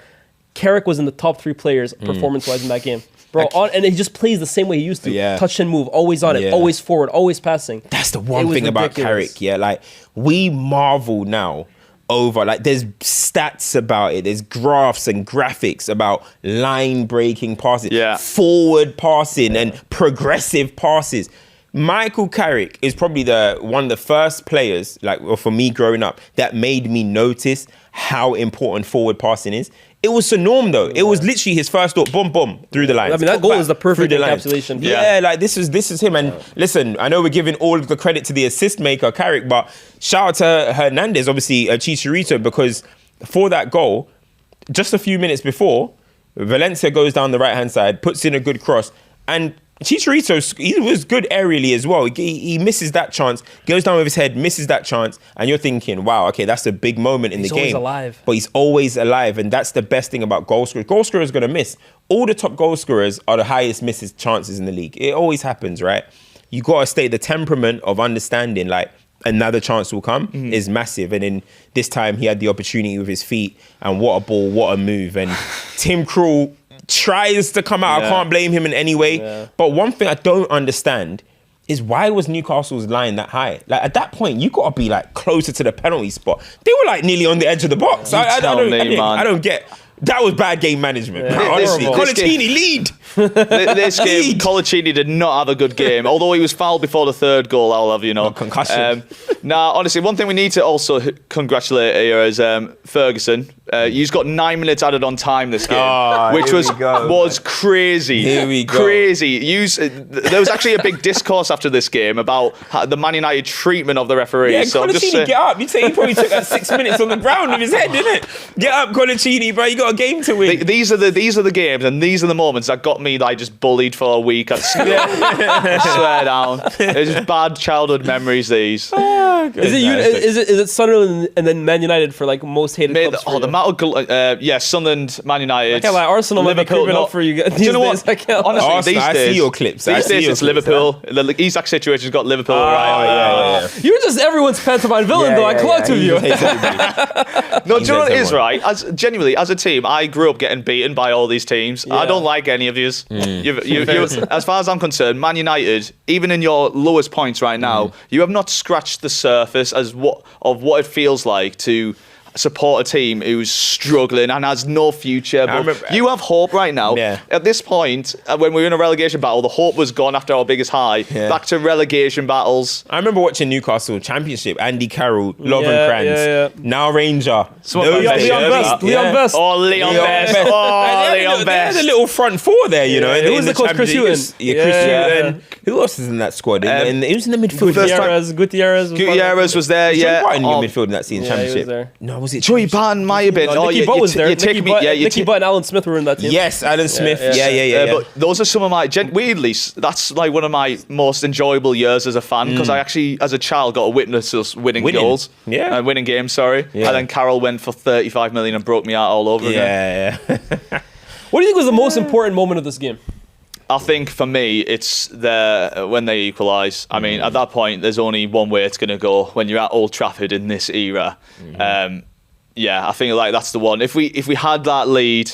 Carrick was in the top 3 players performance-wise in that game. Bro, and he just plays the same way he used to. Touch and move, always on it, always forward, always passing. That's the one thing about Carrick, like we marvel now over, like there's stats about it, there's graphs and graphics about line breaking passes, forward passing and progressive passes. Michael Carrick is probably one of the first players, like for me growing up, that made me notice how important forward passing is. It was the norm though. It was literally his first thought, boom, boom, through the lines. I mean, that goal is the perfect encapsulation. Yeah, like this is him. And listen, I know we're giving all of the credit to the assist maker, Carrick, but shout out to Hernandez, obviously, Chicharito, because for that goal, just a few minutes before, Valencia goes down the right-hand side, puts in a good cross, and Chicharito, he was good aerially as well. He misses that chance, goes down with his head, misses that chance, and you're thinking, wow, okay, that's a big moment in the game. He's always alive. But he's always alive, and that's the best thing about goal scorers. Goal scorers are going to miss. All the top goal scorers are the highest misses chances in the league. It always happens, right? You got to stay the temperament of understanding, like, another chance will come is massive. And then this time he had the opportunity with his feet, and what a ball, what a move. And Tim Krul tries to come out. I can't blame him in any way. But one thing I don't understand is why was Newcastle's line that high? Like at that point, you got to be like closer to the penalty spot. They were like nearly on the edge of the box. I don't get. That was bad game management. Honestly, Colaccini lead. This game, Colaccini did not have a good game. Although he was fouled before the 3rd goal, I'll have you know. Concussion. Honestly, one thing we need to also congratulate here is Ferguson. He's got 9 minutes added on time this game, which was crazy. Here we go. Crazy. There was actually a big discourse after this game about the Man United treatment of the referee. Yeah, so Colaccini, get up. You'd say he probably took that 6 minutes on the ground with his head, didn't it? Get up, Colaccini, bro. You got a game to win. These are the games and these are the moments that got me like just bullied for a week at school. I swear down. It's just bad childhood memories. These. Is it Sunderland and then Man United for like most hated clubs? The amount of Sunderland, Man United, like Arsenal, Liverpool. Up for you guys. Do you know what? Honestly, I see your clips. These days it's Liverpool. The exact situation's got Liverpool. Yeah. You're just everyone's pantomime villain, though. I clocked with you. No, do you know what it is, right? Genuinely, as a team. team, I grew up getting beaten by all these teams. I don't like any of these. As far as I'm concerned, Man United, even in your lowest points right now, you have not scratched the surface of what it feels like to support a team who's struggling and has no future. But you have hope right now. Yeah. At this point, when we were in a relegation battle, the hope was gone after our biggest high. Yeah. Back to relegation battles. I remember watching Newcastle Championship. Andy Carroll, Lovenkrands, now Ranger. Leon Best. Oh, Leon Best. Leon Best. They had a little front four there, you know. Who was the coach? Chris Hughton. Chris Hughton. Who else is in that squad? He was in the midfield. Gutierrez was there, Joey Barton in the midfield in that season, Championship. No, was it Joey Barton might have been. Nicky Butt was there. Nicky Butt and Alan Smith were in that team. Yes, Alan Smith. Yeah. But those are some of my... Weirdly, that's like one of my most enjoyable years as a fan, because I actually, as a child, got to witness us winning goals. Yeah. Winning games, sorry. Yeah. And then Carroll went for 35 million and broke me out all over again. Yeah. What do you think was the most important moment of this game? I think for me, it's when they equalise. I mean, at that point, there's only one way it's going to go when you're at Old Trafford in this era. I think like that's the one. If we had that lead,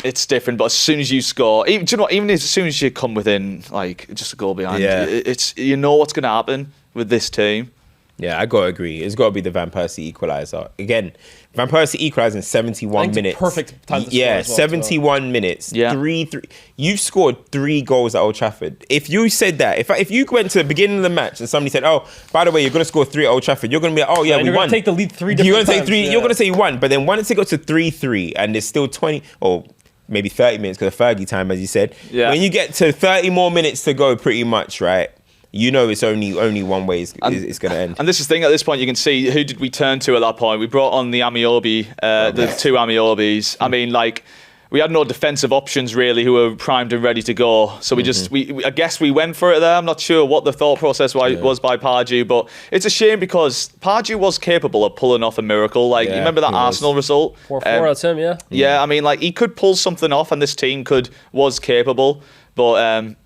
it's different. But as soon as you score, even as soon as you come within like just a goal behind, it's you know what's going to happen with this team. Yeah, I gotta agree. It's got to be the Van Persie equaliser. Again, Van Persie equalised in 71 minutes. Perfect time to score as well, 71 minutes. Yeah. 3-3. You've scored 3 goals at Old Trafford. If you said that, if you went to the beginning of the match and somebody said, "Oh, by the way, you're gonna score 3 at Old Trafford," you're gonna be like, "Oh yeah, we you're won." Gonna take the lead 3 different You're gonna times. say 3. Yeah. You're gonna say you won. But then once it got to 3-3 and there's still 20 or maybe 30 minutes because of Fergie time, as you said. Yeah. When you get to 30 more minutes to go, pretty much, right? You know it's only one way it's going to end. And this is the thing, at this point you can see who did we turn to at that point. We brought on the Amiobi, the 2 Amiobis. I mean, like, we had no defensive options really who were primed and ready to go. So I guess we went for it there. I'm not sure what the thought process was by Pardew, but it's a shame because Pardew was capable of pulling off a miracle. Like, you remember that Arsenal result? 4-4, that's him, yeah. Yeah, I mean, like, he could pull something off and this team was capable, but...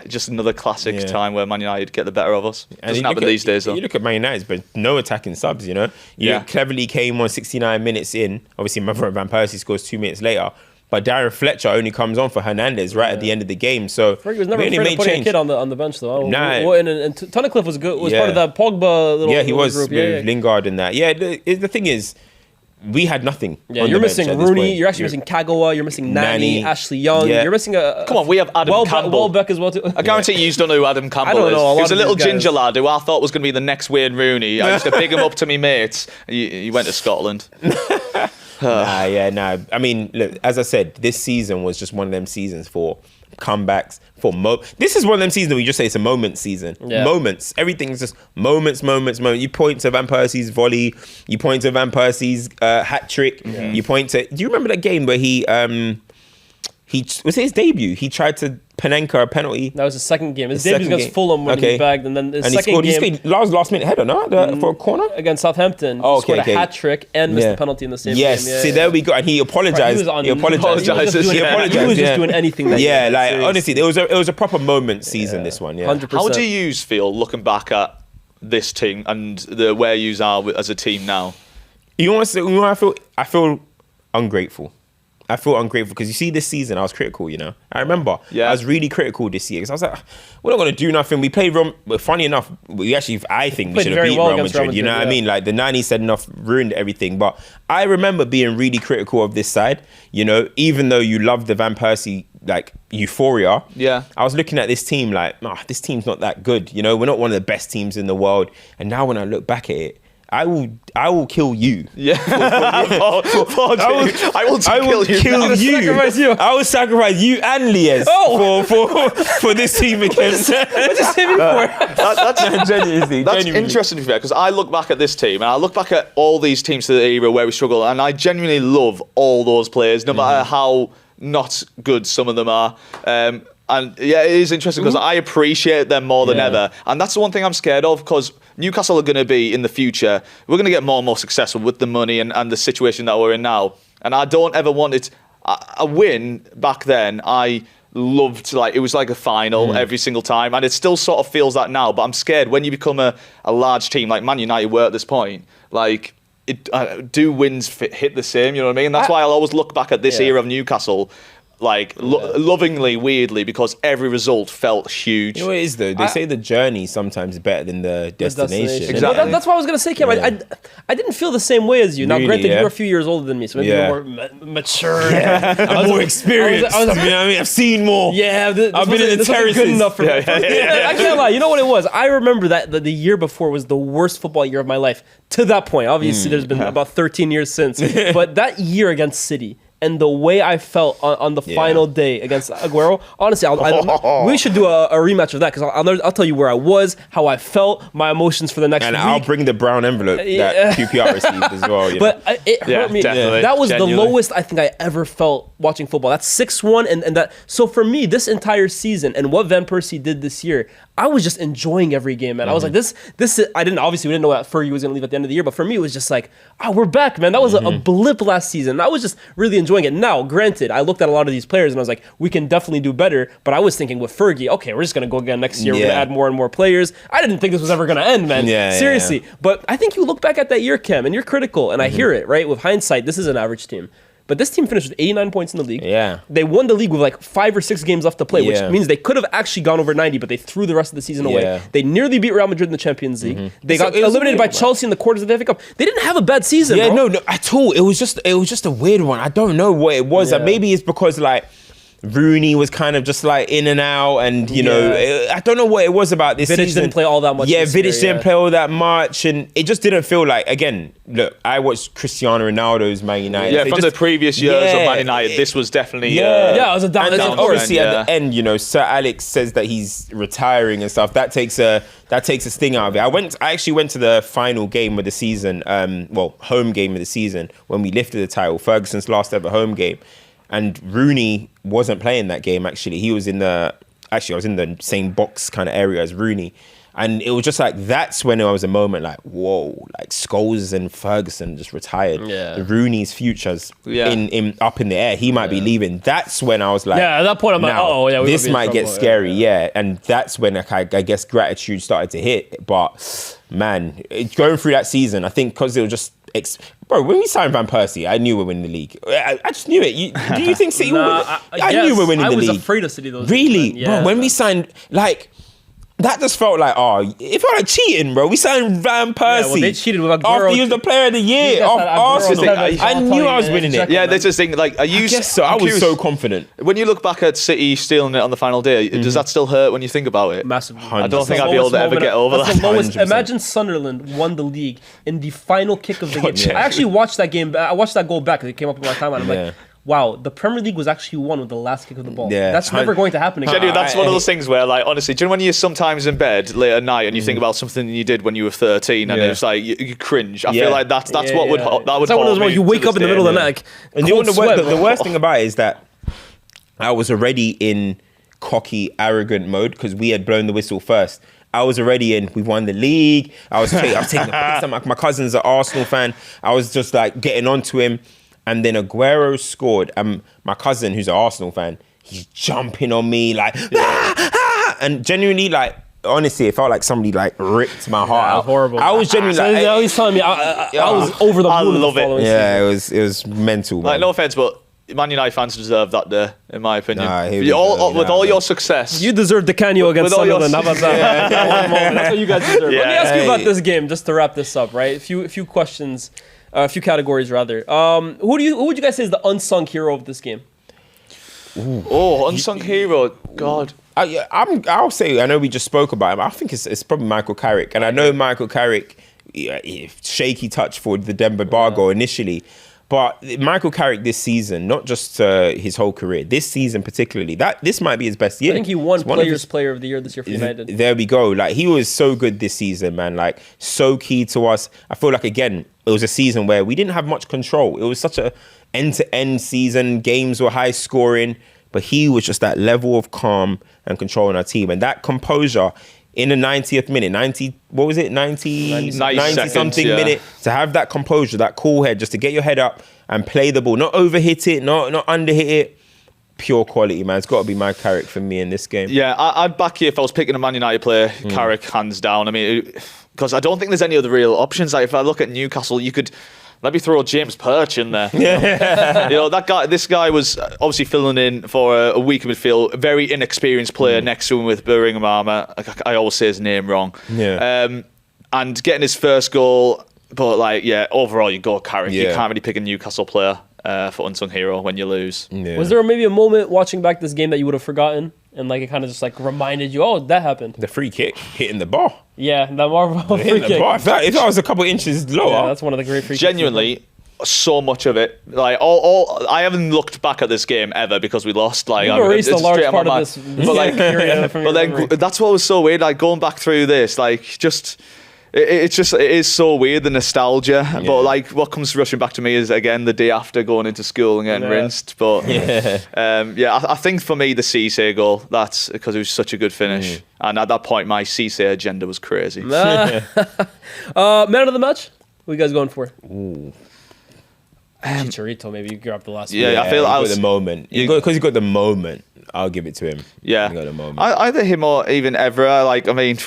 just another classic time where Man United get the better of us. Doesn't happen these days, though. You look at Man United, but no attacking subs, you know? Cleverly came on 69 minutes in. Obviously, Van Persie scores 2 minutes later. But Darren Fletcher only comes on for Hernandez at the end of the game. So Fergie was never afraid of putting a kid on the bench, though. Nah. And Tunnicliffe was part of that Pogba little he was group. with Lingard and that. Yeah, the thing is, we had nothing. Yeah, you're missing Rooney. You're actually missing Kagawa. You're missing Nani, Ashley Young. Yeah. You're missing Come on, we have Adam Campbell. Welbeck as well too. I guarantee you don't know who Adam Campbell I don't know. is. He was a little guys. ginger lad who I thought was going to be the next Wayne Rooney. I used to big him up to me mates. He went to Scotland. Nah. I mean, look, as I said, this season was just one of them seasons for comebacks. This is one of them seasons where you just say it's a moment season. Yeah. Moments. Everything's just moments. You point to Van Persie's volley. You point to Van Persie's hat trick. Yeah. You point to... Do you remember that game where he was it his debut? He tried to Panenka a penalty. That was his second game. His debut against Fulham when he bagged, and then his second he game... He scored last minute header, no? For a corner? Against Southampton. He scored a hat trick and missed the penalty in the same game. Yes, there we go. And he apologized. He was just doing anything that yeah, like, honestly, it was a proper moment seation, this one. Yeah. 100%. How do you feel looking back at this team and where you are as a team now? You want to say, I feel ungrateful. I feel ungrateful because you see this season I was critical, you know. I remember I was really critical this year because I was like, we're not going to do nothing. We played Real, but funny enough, I think we should have beat Real Madrid. You know what I mean? Like the 90 said enough ruined everything. But I remember being really critical of this side, you know, even though you love the Van Persie like euphoria. Yeah. I was looking at this team like, this team's not that good. You know, we're not one of the best teams in the world. And now when I look back at it, I will kill you. Yeah. I will kill you. I will sacrifice you and Lyes for this team against. That's interesting to be fair, because I look back at this team and I look back at all these teams to the era where we struggle, and I genuinely love all those players, no matter how not good some of them are. And yeah, it is interesting because I appreciate them more than ever. And that's the one thing I'm scared of, because Newcastle are going to be, in the future, we're going to get more and more successful with the money and the situation that we're in now. And I don't ever want it. A win back then, I loved, like, it was like a final every single time. And it still sort of feels that now. But I'm scared when you become a large team, like Man United were at this point, like, do wins hit the same? You know what I mean? That's why I'll always look back at this era of Newcastle like lovingly, weirdly, because every result felt huge. You know what it is though? They say the journey sometimes is better than the destination. Exactly. That's what I was gonna say, Cam. I didn't feel the same way as you. Now, Really, granted, you're a few years older than me, so maybe you're more mature. I'm more experienced. You know what I mean? I've seen more. Yeah, I've been in the terraces. Good enough for me. I can't lie. You know what it was? I remember that the year before was the worst football year of my life. To that point, obviously, there's been about 13 years since. But that year against City, and the way I felt on the final day against Aguero, honestly, we should do a rematch of that, because I'll tell you where I was, how I felt, my emotions for the next week. And I'll bring the brown envelope that QPR received as well. You know? But it hurt me. Definitely. That was Genuinely. the lowest I think I ever felt watching football. That's 6-1, and that. So for me, this entire season and what Van Persie did this year, I was just enjoying every game, man. I was like, this is, we didn't know that Fergie was going to leave at the end of the year, but for me, it was just like, we're back, man. That was a blip last season. I was just really enjoying it. Now, granted, I looked at a lot of these players and I was like, we can definitely do better, but I was thinking with Fergie, okay, we're just going to go again next year. We're going to add more and more players. I didn't think this was ever going to end, man. Seriously. But I think you look back at that year, Cam, and you're critical, and I hear it, right? With hindsight, this is an average team. But this team finished with 89 points in the league. Yeah. They won the league with like 5 or 6 games left to play, which means they could have actually gone over 90, but they threw the rest of the season away. Yeah. They nearly beat Real Madrid in the Champions League. They got eliminated by Chelsea in the quarters of the FA Cup. They didn't have a bad season, bro. No, at all. It was just a weird one. I don't know what it was. Maybe it's because like Rooney was kind of just like in and out, and you know, I don't know what it was about this Vidic season. didn't play all that much. Yeah, this Vidic year, didn't play all that much, and it just didn't feel like. Again, look, I watched Cristiano Ronaldo's Man United. Yeah, from the previous years of Man United, this was definitely it was a down. And Down obviously trend, at the end, you know, Sir Alex says that he's retiring and stuff. That takes a sting out of it. I actually went to the final game of the season, home game of the season when we lifted the title, Ferguson's last ever home game. And Rooney wasn't playing that game, actually. I was in the same box kind of area as Rooney. And it was just like, that's when there was a moment like, whoa, like Scholes and Ferguson just retired. Yeah. Rooney's future's up in the air. He might be leaving. That's when I was like, at that point I'm like, this might get scary. And that's when I guess gratitude started to hit. But man, going through that season, I think because it was just, bro, when we signed Van Persie, I knew we were winning the league. I just knew it. Do you think City would win? I knew we were winning the league. I was afraid of City those really? days, bro, when we signed, like, that just felt like, it felt like cheating, bro. We signed Van Persie. Well, they cheated with Aguero. After he was the player of the year of Arsenal. I knew I was winning it. Yeah, there's this thing, like, I guess so. I was so confident. When you look back at City stealing it on the final day, does that still hurt when you think about it? Massively. I don't think I'd be able to ever get over that. The lowest. Imagine Sunderland won the league in the final kick of the game. I actually watched that game. I watched that goal back because it came up in my timeline. I'm like, wow, the Premier League was actually won with the last kick of the ball. Yeah, that's never going to happen again. Genuinely, that's one of those things where, like, honestly, do you know when you're sometimes in bed late at night and you think about something you did when you were 13 and it's like you cringe? I feel like that's what would that would. It's like one of those where you wake up in the middle of the night. And you know the worst thing about it is that I was already in cocky, arrogant mode because we had blown the whistle first. I was already in, we won the league. I was taking the piss. My cousin's an Arsenal fan. I was just like getting onto him. And then Aguero scored. My cousin, who's an Arsenal fan, he's jumping on me like, and genuinely, like, honestly, it felt like somebody like ripped my heart out. Horrible. I was genuinely like, he's telling me I was over the moon. I love it. Yeah, it was mental. Like, no offense, but Man United fans deserve that day, in my opinion. With all your success, you deserve the Canio against Sunderland. How about that? That's what you guys deserve. Let me ask you about this game, just to wrap this up, right? A few questions. A few categories, rather. Who would you guys say is the unsung hero of this game? Unsung hero. God. I'll say, I know we just spoke about him. I think it's probably Michael Carrick. And I know Michael Carrick, shaky touch for the Denver Bar goal initially. But Michael Carrick this season, not just his whole career, this season particularly, this might be his best year. I think he won Player of the Year this year for United. There we go. Like, he was so good this season, man. Like, so key to us. I feel like, again, it was a season where we didn't have much control. It was such a end-to-end season. Games were high scoring, but he was just that level of calm and control in our team. And that composure in the 90th minute, 90 something minute, to have that composure, that cool head, just to get your head up and play the ball, not overhit it, not underhit it. Pure quality, man. It's got to be my Carrick for me in this game. Yeah, I'd back you if I was picking a Man United player, Carrick, hands down. I mean, because I don't think there's any other real options. Like, if I look at Newcastle, you could... Let me throw James Perch in there. This guy was obviously filling in for a weaker midfield, a very inexperienced player next to him with Birmingham Armour. I always say his name wrong. And getting his first goal, but overall you go Carrick. You can't really pick a Newcastle player for unsung hero when you lose. Was there maybe a moment watching back this game that you would have forgotten? And it kind of just reminded you, that happened. The free kick hitting the bar. Yeah, that Marvel free Hitting the kick. bar. If that was a couple inches lower, That's one of the great free kicks. Genuinely, so much of it. I haven't looked back at this game ever because we lost. You erased a large part of this period from your memory. That's what was so weird. Going back through this, it is so weird, the nostalgia. But what comes rushing back to me is again the day after going into school and getting rinsed. But I think for me the Cisse goal, that's because it was such a good finish. And at that point my Cisse agenda was crazy. Man of the match? What are you guys going for? Ooh. Chicharito, maybe you grab the last one. I feel I was the moment. Because he got the moment, I'll give it to him. Yeah. He got the moment. Either him or even Evra.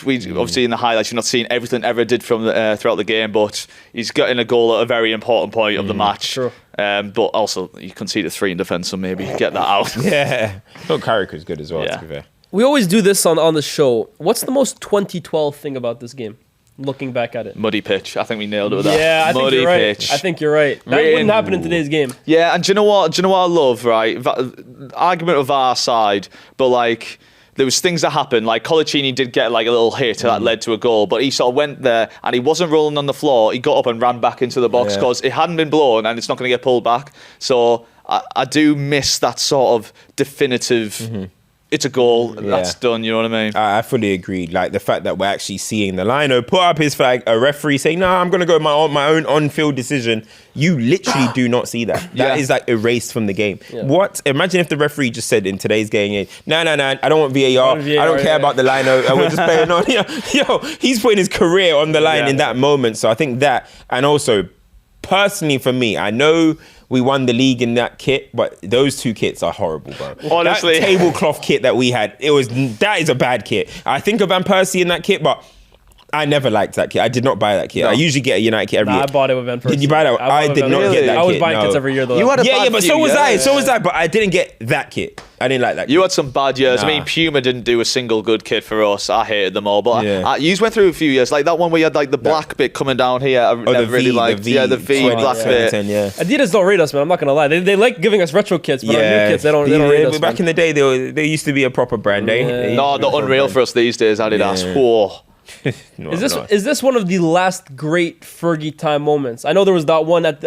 We obviously in the highlights you're not seeing everything Evra did from throughout the game, but he's getting a goal at a very important point of the match. True. But also you conceded 3 in defence, so maybe get that out. Yeah. Thought Carrick was good as well, to be fair. We always do this on the show. What's the most 2012 thing about this game? Looking back at it. Muddy pitch. I think we nailed it with that. Yeah, I think you're right. Pitch. I think you're right. That wouldn't happen in today's game. Yeah, and do you know what I love, right? Argument of our side, but there was things that happened. Colaccini did get a little hit that led to a goal, but he sort of went there and he wasn't rolling on the floor. He got up and ran back into the box because it hadn't been blown and it's not going to get pulled back. So I do miss that sort of definitive... It's a goal. That's done. You know what I mean? I fully agree. The fact that we're actually seeing the lino put up his flag, a referee saying, "No, I'm going to go my own on-field decision." You literally do not see that. That is erased from the game. Yeah. What? Imagine if the referee just said in today's game, "No, I don't want VAR. I don't care about the lino. We're just playing on." Yo, he's putting his career on the line in that moment. So I think that, and also personally for me, I know we won the league in that kit, but those 2 kits are horrible, bro. Honestly, that tablecloth kit that we had, that is a bad kit. I think of Van Persie in that kit, but I never liked that kit. I did not buy that kit. No. I usually get a United kit every year. I bought it with Van Persie. Did you buy that? I did not get that kit. I was buying kits every year though. You had a but so was I. So was I. But I didn't get that kit. I didn't like that kit. You had some bad years. I mean, Puma didn't do a single good kit for us. I hated them all. But you went through a few years. That one where you had the black bit coming down here. I never really liked. The V black bit. Adidas don't rate us, man. I'm not going to lie. They like giving us retro kits, but our new kits, they don't rate us. Back in the day, they used to be a proper brand, No, they're unreal for us these days, Adidas. Whoa. Is this one of the last great Fergie time moments? I know there was that one at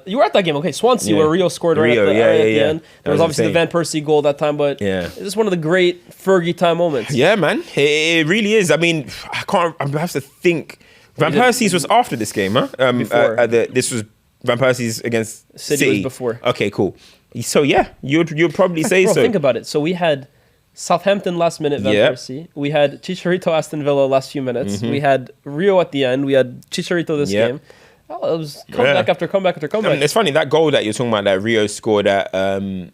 you were at that game, okay, Swansea, where Rio scored right at the end. There was obviously the Van Persie goal that time, but is this one of the great Fergie time moments? Yeah, man, it really is. I mean, I have to think. Van Persie's was after this game, huh? Before. This was Van Persie's against City was before. Okay, cool. So yeah, you'd probably say Bro, so. Think about it. So we had Southampton last minute, Van Persie. We had Chicharito Aston Villa last few minutes. We had Rio at the end. We had Chicharito this game. Oh, it was comeback after comeback after comeback. I mean, it's funny, that goal that you're talking about that Rio scored at in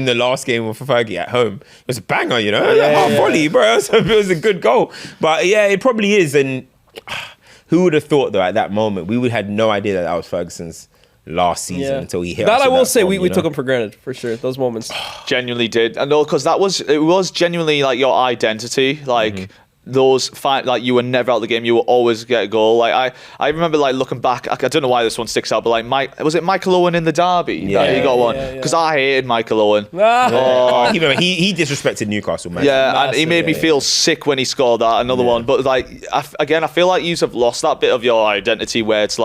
the last game for Fergie at home, it was a banger, volley, bro. So it was a good goal. But yeah, it probably is. And who would have thought though at that moment we would had no idea that was Ferguson's last season until he hit that. Us I will say form, we took him for granted for sure. Those moments genuinely did, and because it was genuinely your identity, those you were never out of the game. You will always get a goal. I remember looking back. I don't know why this one sticks out, but was it Michael Owen in the derby that he got one? Because I hated Michael Owen. He disrespected Newcastle, man. Yeah, massive, and he made me feel sick when he scored that. Another one, but I feel like you have lost that bit of your identity where it's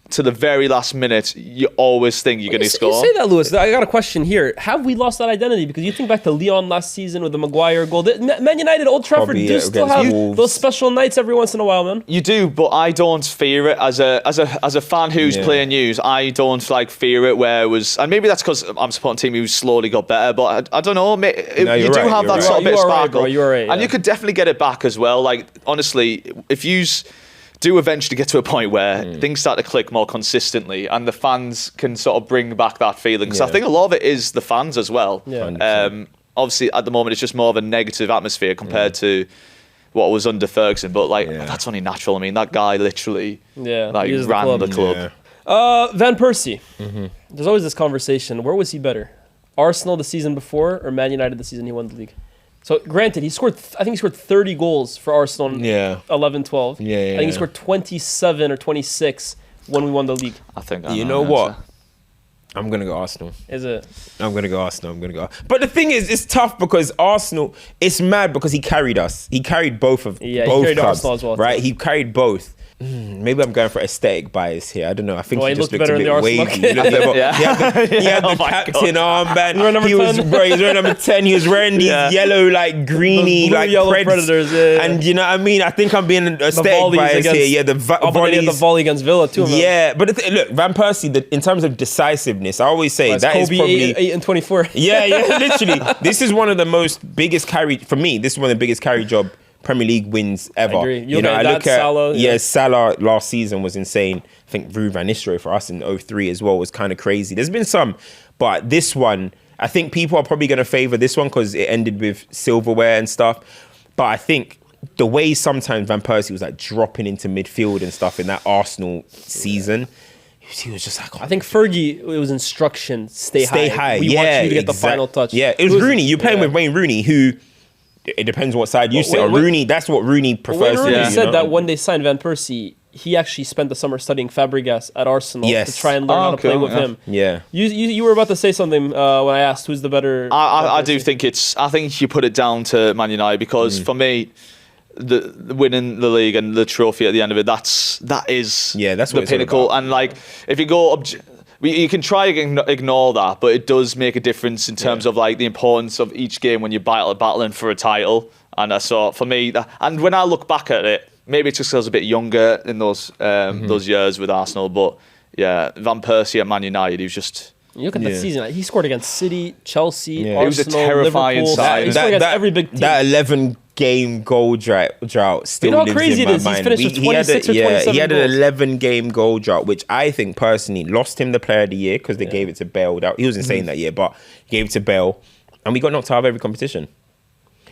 to the very last minute, you always think you're going to score. You say that, Lewis. I got a question here. Have we lost that identity? Because you think back to Lyon last season with the Maguire goal. Man United, Old Trafford do still have those special nights every once in a while, man. You do, but I don't fear it as a fan who's playing news. I don't fear it where it was, and maybe that's because I'm supporting a team who slowly got better. But I don't know. You do have that sort of bit of sparkle, and you could definitely get it back as well. Honestly, if you do eventually get to a point where things start to click more consistently and the fans can sort of bring back that feeling. Because I think a lot of it is the fans as well. Obviously, at the moment, it's just more of a negative atmosphere compared to what was under Ferguson. But that's only natural. I mean, that guy literally ran the club. Van Persie. There's always this conversation. Where was he better? Arsenal the season before or Man United the season he won the league? So granted, he scored. I think he scored 30 goals for Arsenal in 11-12. Yeah, I think he scored 27 or 26 when we won the league. I think. You know what? I'm going to go Arsenal. Is it? I'm going to go Arsenal. But the thing is, it's tough because Arsenal, it's mad because he carried us. He carried both he clubs, carried Arsenal as well. right? He carried both. Maybe I'm going for aesthetic bias here. I don't know. I think he just looked a bit wavy. He had the captain armband. He was wearing number 10. He was wearing these yellow, like greeny, like Predators. And you know what I mean? I think I'm being aesthetic bias here. Yeah, the volleys. The volley against Villa too. Man. Yeah, but look, Van Persie, in terms of decisiveness, I always say that Kobe is probably 8 and 24. Yeah, literally. This is one of the biggest carry for me. This is one of the biggest carry job Premier League wins ever. I agree. You know, I look at Salah. Salah last season was insane. I think Ruud van Nistelrooy for us in 03 as well was kind of crazy. There's been some, but this one, I think people are probably going to favour this one because it ended with silverware and stuff. But I think the way sometimes Van Persie was like dropping into midfield and stuff in that Arsenal season, he was just like, I think Fergie, it was instruction, stay high. We want you to get the final touch. Yeah, it was Rooney. You're playing with Wayne Rooney, who, it depends what side you sit on. Rooney, that's what Rooney prefers to do. Rooney said that when they signed Van Persie, he actually spent the summer studying Fabregas at Arsenal to try and learn how to play with him. Yeah. You were about to say something when I asked who's the better. I do think I think you put it down to Man United because for me, the winning the league and the trophy at the end of it, that's the pinnacle. And like, if you go you can try and ignore that, but it does make a difference in terms of like the importance of each game when you're battling for a title. And so for me, and when I look back at it, maybe it's just because I was a bit younger in those years with Arsenal, but yeah, Van Persie at Man United, he was just. You look at that season. He scored against City, Chelsea, Arsenal, he was a terrifying Liverpool. side. He scored against every big team. That 11-game goal drought still lives in my mind. You know how crazy it is? He's finished with 26 or 27 he had goals. an 11-game goal drought, which I think personally lost him the Player of the Year because they gave it to Bale. He was insane that year, but he gave it to Bale, and we got knocked out of every competition.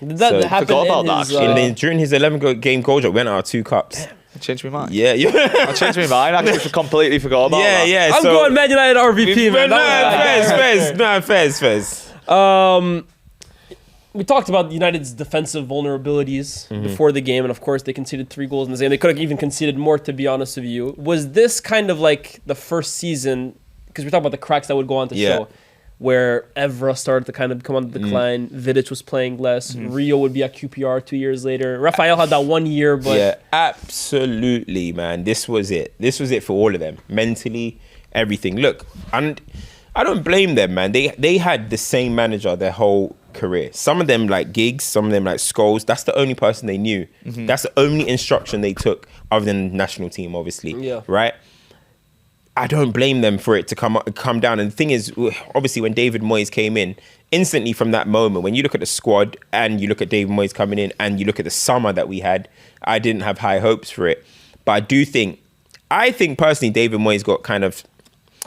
Did that happen forgot about that, during his 11-game goal drought, we went out of 2 cups. I changed my mind. Yeah. I changed my mind. I actually completely forgot about that. Yeah. I'm going Man United RVP, man. Fez. We talked about United's defensive vulnerabilities before the game, and of course they conceded 3 goals in the game. They could have even conceded more, to be honest with you. Was this kind of like the first season, because we're talking about the cracks that would go on to show, where Evra started to kind of come on the decline, Vidic was playing less, Rio would be at QPR 2 years later, Rafael had that 1 year, but... Yeah, absolutely, man. This was it. This was it for all of them. Mentally, everything. Look, and I don't blame them, man. They had the same manager their whole career. Some of them like Giggs, some of them like Scholes. That's the only person they knew. That's the only instruction they took other than the national team, obviously. Yeah. Right? I don't blame them for it to come down. And the thing is, obviously, when David Moyes came in, instantly from that moment, when you look at the squad and you look at David Moyes coming in and you look at the summer that we had, I didn't have high hopes for it. But I think personally, David Moyes got kind of...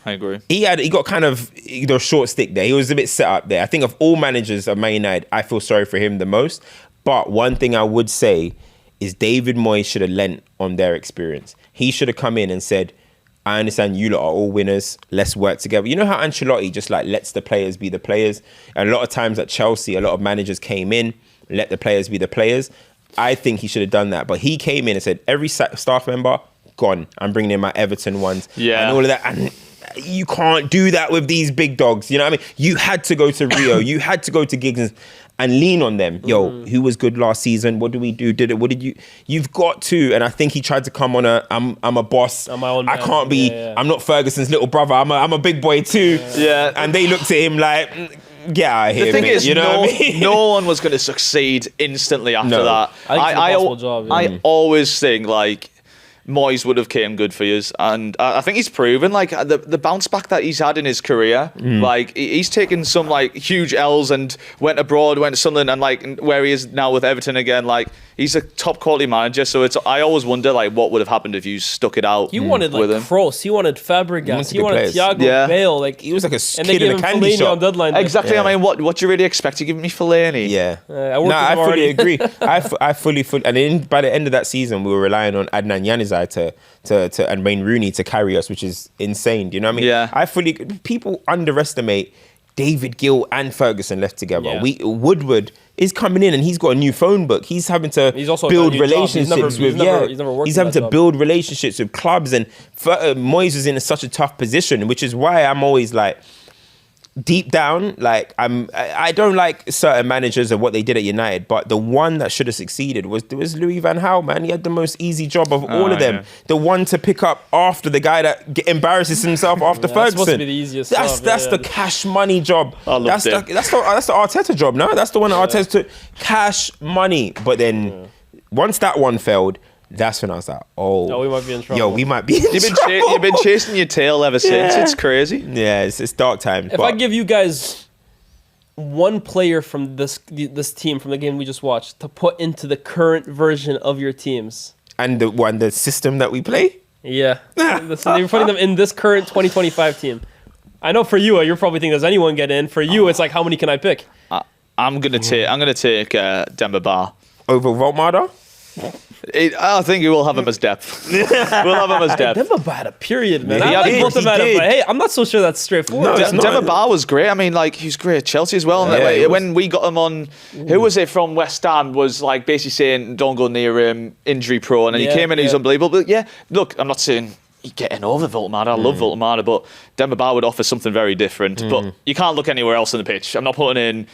I agree. He got kind of short stick there. He was a bit set up there. I think of all managers of Man United, I feel sorry for him the most. But one thing I would say is David Moyes should have lent on their experience. He should have come in and said, I understand you lot are all winners. Let's work together. You know how Ancelotti just like lets the players be the players? And a lot of times at Chelsea, a lot of managers came in, let the players be the players. I think he should have done that. But he came in and said, every staff member, gone. I'm bringing in my Everton ones. Yeah. And all of that. And you can't do that with these big dogs. You know what I mean? You had to go to Rio. You had to go to Giggs and lean on them. Yo, who was good last season? What do we do? You've got to. And I think he tried to come on I'm a boss. I'm my own man. I can't be, I'm not Ferguson's little brother. I'm a big boy too. Yeah. And they looked at him like, get out of here. The thing is, you know what I mean? No one was going to succeed instantly after that. I always think like, Moyes would have came good for you, and I think he's proven like the bounce back that he's had in his career. Like he's taken some like huge L's and went abroad, went to Sunderland, and like where he is now with Everton again. Like he's a top quality manager. So I always wonder like what would have happened if you stuck it out. He wanted like Kroos, he wanted Fabregas, he wanted Thiago Bale. Like he was like a kid in a candy shop. On deadline. Exactly. Yeah. I mean, what do you really expect? You giving me Fellaini? Yeah. I fully agree. I fully. And by the end of that season, we were relying on Adnan Januzaj side to and Wayne Rooney to carry us, which is insane. Do you know what I mean? Yeah. People underestimate David Gill and Ferguson left together. Yeah. Woodward is coming in and he's got a new phone book. He's having to also build got a new job. relationships He's never worked He's in having that to job. build relationships with clubs, and Moyes is in such a tough position, which is why I'm always like, deep down, like I don't like certain managers and what they did at United, but the one that should have succeeded was Louis van Gaal, man. He had the most easy job of all of them. Yeah. The one to pick up after the guy that embarrasses himself after Ferguson. That's supposed to be the easiest job, That's the cash money job. I loved That's the Arteta job, no? That's the one that Arteta took. Cash money. But then once that one failed, that's when I was like, No, we might be in trouble. Yo, we might be in trouble. You've been chasing your tail ever since. Yeah. It's crazy. Yeah, it's dark times. If I give you guys one player from this team, from the game we just watched, to put into the current version of your teams. And the system that we play? Yeah. You're putting them in this current 2025 team. I know for you, you're probably thinking, does anyone get in? For you, it's like, how many can I pick? I'm gonna take Demba Ba. Over Voltmada? I think we will have him as depth. We'll have him as depth. Demba Ba had a period, man. He I like did, both of he them at it, did. but hey, I'm not so sure that's straightforward. No, it's not. Demba Ba was great. I mean, like, he was great at Chelsea as well. Yeah, And it was- when we got him on, who was it from West Ham? Was like basically saying, "Don't go near him, injury prone." And he Yeah, came in, and he's yeah. unbelievable. But yeah, look, I'm not saying he's getting over Voltmada. I love Voltmada, but Demba Ba would offer something very different. But you can't look anywhere else on the pitch. I'm not putting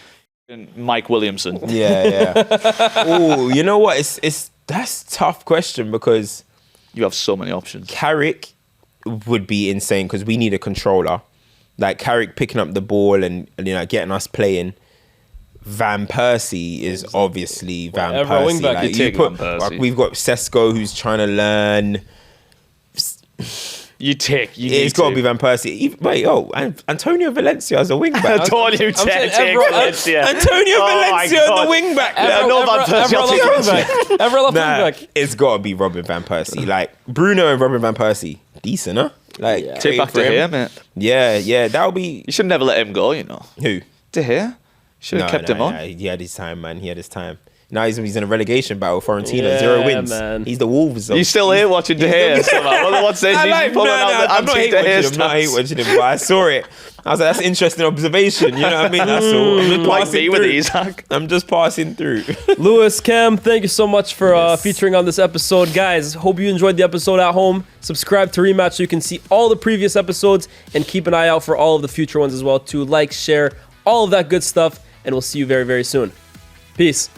in Mike Williamson. Yeah. Oh, you know what? That's a tough question because You have so many options. Carrick would be insane because we need a controller. Like Carrick picking up the ball and getting us playing. Van Persie is obviously Van Evra Persie. wingback, Like, you take Van Persie. like, we've got Sesko who's trying to learn. It's got to be Van Persie. Antonio Valencia as a wingback. Antonio saying take Evra- Valencia. Antonio Oh my Valencia as God. the wingback. No, Van Persie, I'll take Valencia. Evra left Nah, wingback. it's got to be Robin van Persie. Like Bruno and Robin van Persie, decent, huh? Like Yeah. Take back for De him. Gea, mate. Yeah, that'll be You should never let him go, you know. who? De Gea? Should have kept him on. He had his time, man. He had his time. Now he's in a relegation battle. Fiorentina, Yeah, 0 wins. man. He's the Wolves. Though. You still here watching De Gea? somehow? What's this? I He's like, pulling out the I'm not anti hate De Gea watching him. Not hate stats. watching him, but I saw it. I was like, that's interesting observation. You know what I mean? That's all. I'm just Like passing me with through. Isaac. I'm just passing through. Lewis, Cam, thank you so much for Yes. featuring on this episode. Guys, hope you enjoyed the episode at home. Subscribe to Rematch so you can see all the previous episodes and keep an eye out for all of the future ones as well. To like, share, all of that good stuff. And we'll see you very, very soon. Peace.